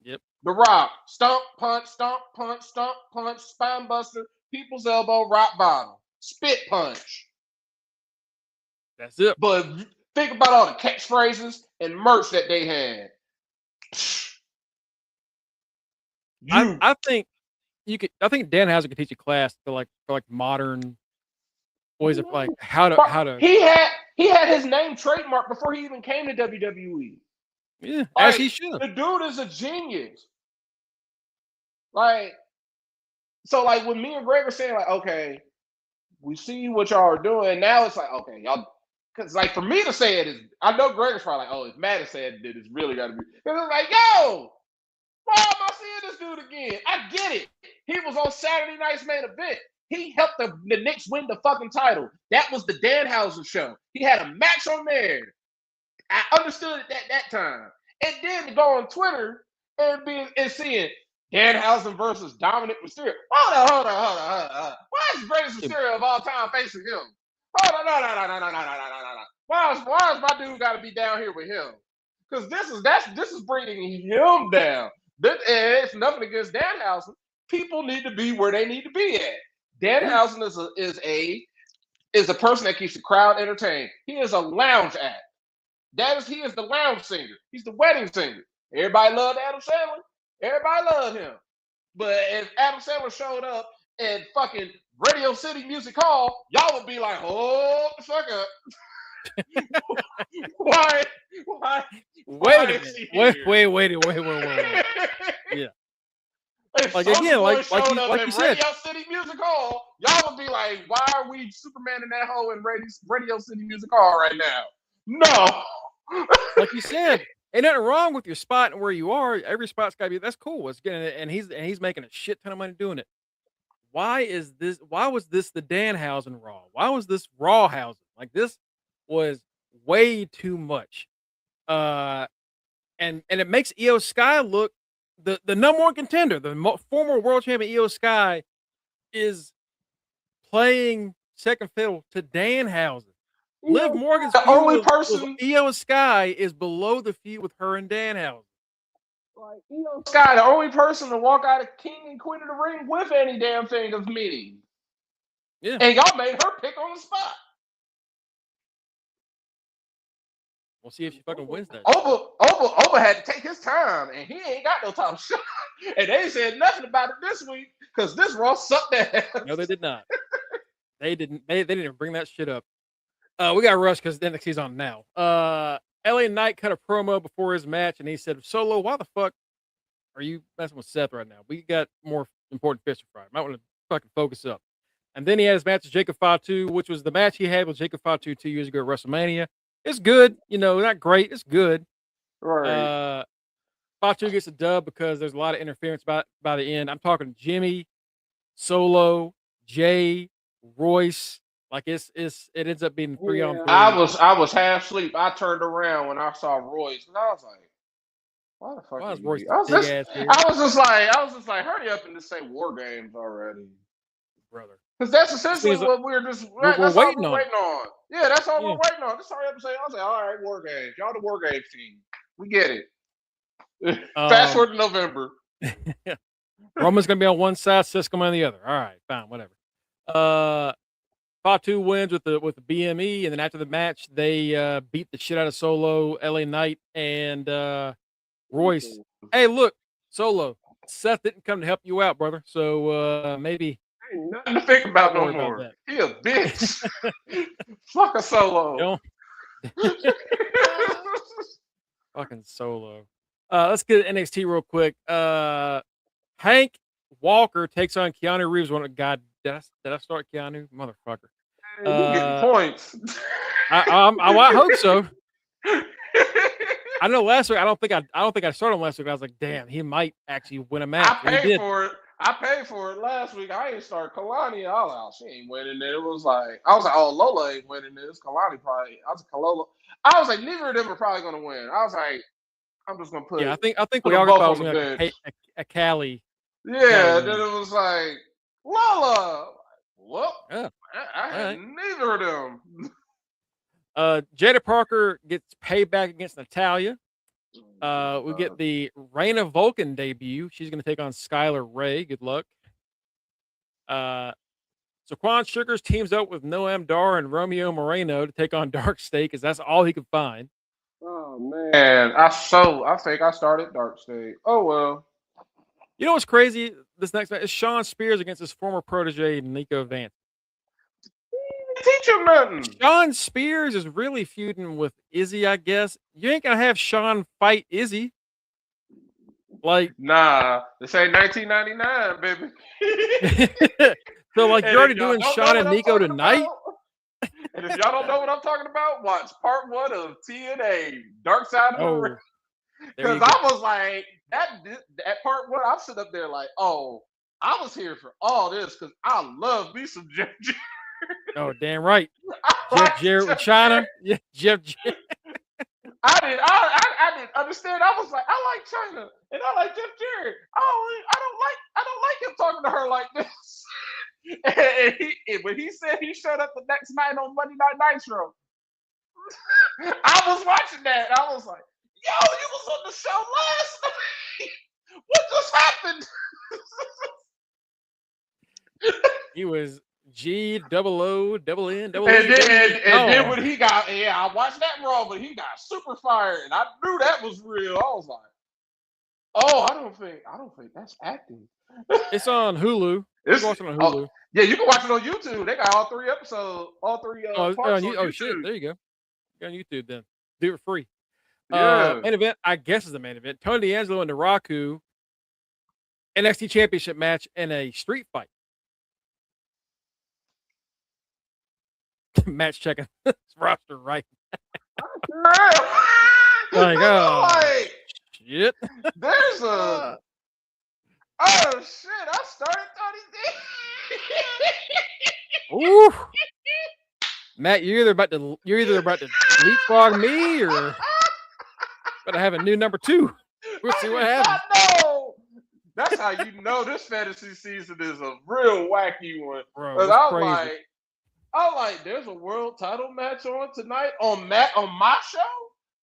Yep. The Rock, stomp, punch, spine buster, people's elbow, rock bottom, spit punch. That's it. But think about all the catchphrases and merch that they had. I think Danhausen could teach a class for like modern boys of like how to. He had his name trademarked before he even came to WWE. Yeah, as he should. The dude is a genius. Like, so like when me and Greg are saying like, okay, we see what y'all are doing. Now it's like, okay, y'all, because like for me to say it is, I know Greg is probably like, oh, if Matt said it, it's really got to be. Because it's like, yo, why am I seeing this dude again? I get it. He was on Saturday Night's Main Event. He helped the Knicks win the fucking title. That was the Danhausen show. He had a match on there. I understood it at that time. And then to go on Twitter and seeing Danhausen versus Dominic Mysterio. Hold on. Why is the greatest Mysterio of all time facing him? Hold on, no. Why is my dude got to be down here with him? Because this is bringing him down. It's nothing against Danhausen. People need to be where they need to be at. Danhausen is a person that keeps the crowd entertained. He is a lounge act. He is the lounge singer. He's the wedding singer. Everybody loved Adam Sandler. Everybody loved him. But if Adam Sandler showed up at fucking Radio City Music Hall, y'all would be like, hold the fuck up. Why? Wait a minute. Wait. Yeah. If Like Soulja again, Boy like showed you up like at you said, Radio City Music Hall, y'all would be like, "Why are we Superman in that hole in Radio City Music Hall right now?" No. like you said, ain't nothing wrong with your spot and where you are. Every spot's gotta be that's cool. It's getting it, and he's making a shit ton of money doing it. Why was this the Danhausen Raw? Why was this Rawhausen? Like this was way too much. And it makes IYO SKY look the number one contender. The former world champion IYO SKY is playing second fiddle to Danhausen. Liv Morgan's the only feud person, with IYO SKY is below the feud with her and Danhausen. like IYO SKY, the only person to walk out of King and Queen of the Ring with any damn thing of meaning. Yeah. And y'all made her pick on the spot. We'll see if she fucking wins that. Oba had to take his time, and he ain't got no time shot. And they said nothing about it this week because this Raw sucked ass. No, they did not. They didn't even bring that shit up. We got rushed because the NXT's on now. LA Knight cut a promo before his match, and he said, "Solo, why the fuck are you messing with Seth right now? We got more important fish to fry. Might want to fucking focus up." And then he had his match with Jacob Fatu, which was the match he had with Jacob Fatu 2 years ago at WrestleMania. It's good, not great. It's good. Right. Fatu gets a dub because there's a lot of interference by the end. I'm talking Jimmy, Solo, Jay, Royce. Like it ends up being 3-on-3. I was half asleep. I turned around when I saw Royce, and I was like, "Why the fuck?" Why is Royce I was just like, "Hurry up and just say War Games already, brother." Because that's essentially what we're just that's all waiting we're waiting on. Yeah, that's all we're Yeah. waiting on. Just hurry up and say. I was like, "All right, War Games. Y'all the War Games team. We get it." Fast forward to November. Roman's gonna be on one side, Seth's gonna be on the other. All right, fine, whatever. Fatu wins with the BME, and then after the match, they beat the shit out of Solo, LA Knight, and Royce. Hey, look, Solo, Seth didn't come to help you out, brother. So maybe ain't nothing to think about no more. About he a bitch. Fuck a Solo. Fucking Solo. Let's get NXT real quick. Hank Walker takes on Keanu Reeves. God, did I start Keanu? Motherfucker. Hey, you getting points. I hope so. I know last week. I don't think I started him last week. I was like, damn, he might actually win a match. I paid for it last week. I ain't started Kalani. I was like, she ain't winning it. I was like, oh, Lola ain't winning this. Kalani probably. I was like, neither of them are probably gonna win. I was like, I'm just gonna put. Yeah, I think we all thought it was gonna a Cali. Yeah, then it was like Lola. Well, I had neither of them. Jada Parker gets payback against Natalya. We get the Reina Vulcan debut. She's going to take on Skylar Ray. Good luck. Saquon Sugars teams up with Noam Dar and Romeo Moreno to take on Dark State because that's all he could find. Oh man, I think I started Dark State. Oh well. You know what's crazy? This next match is Sean Spears against his former protege Nico Vance. Teach him nothing. Sean Spears is really feuding with Izzy, I guess. You ain't gonna have Sean fight Izzy. Like, nah, this ain't 1999, baby. So, like, you're already doing Sean and Nico tonight. And if y'all don't know what I'm talking about, watch part 1 of TNA, Dark Side of the Ring. Because I was like, that part 1, I'm sitting up there like, oh, I was here for all this because I love me some Jeff Jarrett. Oh, damn right. Jeff Jarrett with China. Yeah, Jeff Jarrett. I didn't understand. I was like, I like China and I like Jeff Jarrett. I don't like him talking to her like this. and when he said he showed up the next night on Monday Night Nitro, I was watching that. And I was like, yo, you was on the show last night. What just happened? He was G-double-O, double-N, double-E. And then when he got, I watched that Raw, but he got super fired, and I knew that was real. I was like, oh, I don't think that's acting. It's on Hulu. It's watching on Hulu. Yeah, you can watch it on YouTube. They got all 3 episodes, all 3 parts on YouTube. Shit, there you go. on YouTube then. Do it free. Yeah. Main event, I guess, is the main event. Tony D'Angelo and Naraku NXT Championship match in a street fight. Match checking this roster right. Like, oh, shit. There's a. Oh shit! I started Tony D. Ooh. Matt, you're either about to leapfrog me or about to have a new number 2. We'll see what happens. No. That's how you know this fantasy season is a real wacky one. Bro, But crazy. I'm like, there's a world title match on tonight on my show.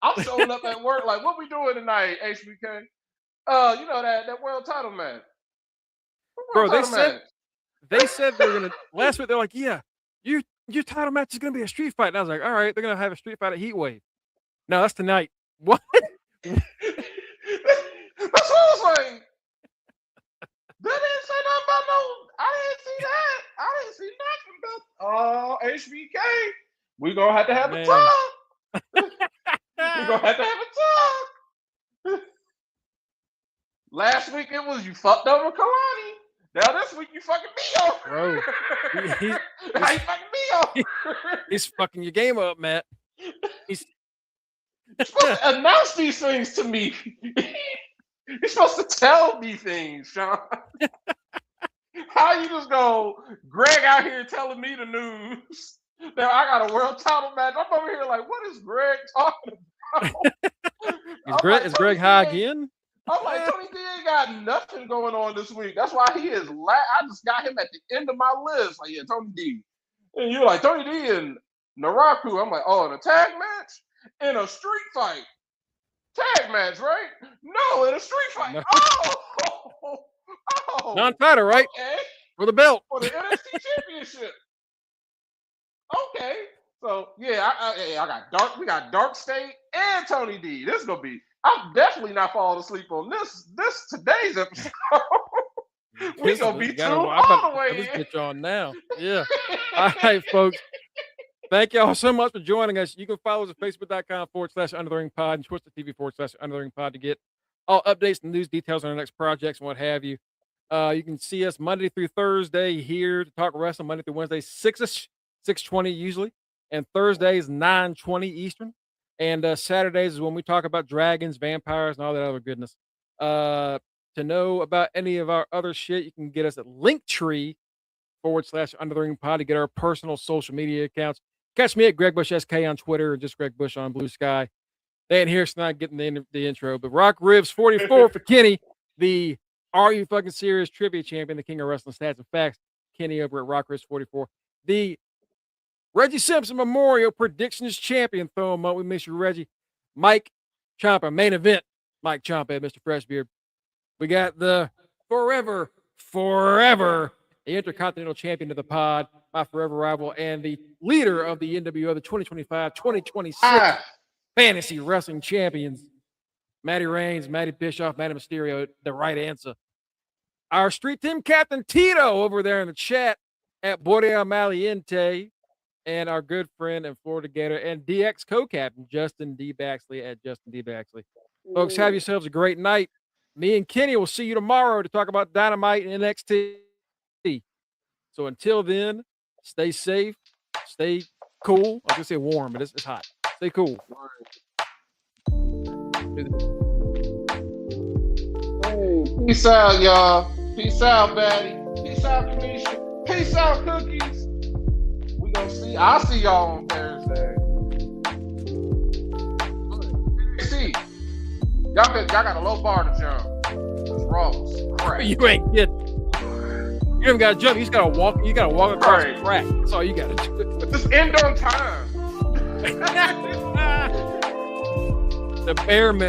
I'm showing up at work like, what we doing tonight, HBK? You know that world title match. Bro, they said they were gonna last week. They're like, yeah, your title match is gonna be a street fight. And I was like, all right, they're gonna have a street fight at Heatwave. No, that's tonight. What? That's what I was like. They didn't say nothing about no. I didn't see that. I didn't see nothing about HBK. We gonna have to have a talk. We gonna have to have a talk. Last week it was you fucked over Kalani. Now this week you fucking me over. Bro, How you fucking me over? He's fucking your game up, Matt. He's supposed to announce these things to me. You're supposed to tell me things, Sean. How you just go, Greg out here telling me the news? Now I got a world title match. I'm over here like, what is Greg talking about? Is Greg high again? I'm like, Tony D ain't got nothing going on this week. That's why he is. I just got him at the end of my list. Like, yeah, Tony D. And you're like, Tony D and Naraku. I'm like, oh, in a tag match? In a street fight. Tag match, right? No, in a street fight. No. Oh. Non-title, right? Okay. For the belt. For the NXT Championship. Okay. So, yeah, I got Dark. We got Dark State and Tony D. This is going to be. I'm definitely not falling asleep on today's episode. We're going to be tuned all the way in. Get you on now. Yeah. All right, folks. Thank y'all so much for joining us. You can follow us at facebook.com/UnderTheRingPod and Twitch.tv/UnderTheRingPod to get all updates and news details on our next projects and what have you. You can see us Monday through Thursday here to talk wrestling, Monday through Wednesday, 6-ish, 6:20 usually, and Thursdays, 9:20 Eastern. And Saturdays is when we talk about dragons, vampires, and all that other goodness. To know about any of our other shit, you can get us at Linktree/UnderTheRingPod to get our personal social media accounts. Catch me at Greg Bush SK on Twitter or just Greg Bush on Blue Sky. They ain't here tonight getting the intro, but Rock Ribs 44 for Kenny, the Are You Fucking Serious Trivia Champion, the King of Wrestling Stats and Facts. Kenny over at Rock Ribs 44. The Reggie Simpson Memorial Predictions Champion. Throw him up. We miss you, Reggie. Mike Ciampa, main event. Mike Ciampa, Mr. Freshbeard. We got the forever, the Intercontinental Champion of the pod, my forever rival, and the leader of the NWO, the 2025-2026 Fantasy Wrestling Champions, Matty Reigns, Matty Bischoff, Matty Mysterio, the right answer. Our street team captain, Tito, over there in the chat at Borea Maliente, and our good friend and Florida Gator and DX co-captain, Justin D. Baxley at Justin D. Baxley. Folks, have yourselves a great night. Me and Kenny will see you tomorrow to talk about Dynamite and NXT. So until then, stay safe, stay cool. I was going to say warm, but it's hot. Stay cool. Hey, peace out, y'all. Peace out, Batty. Peace out, Kamisha. Peace out, Cookies. We gonna see. I'll see y'all on Thursday. See, y'all got a low bar to jump. It's Ross. Crap. You ain't kidding. You haven't got to jump. You just got to walk. You got to walk across the track. That's all you got to do. Just end on time. The bare minimum.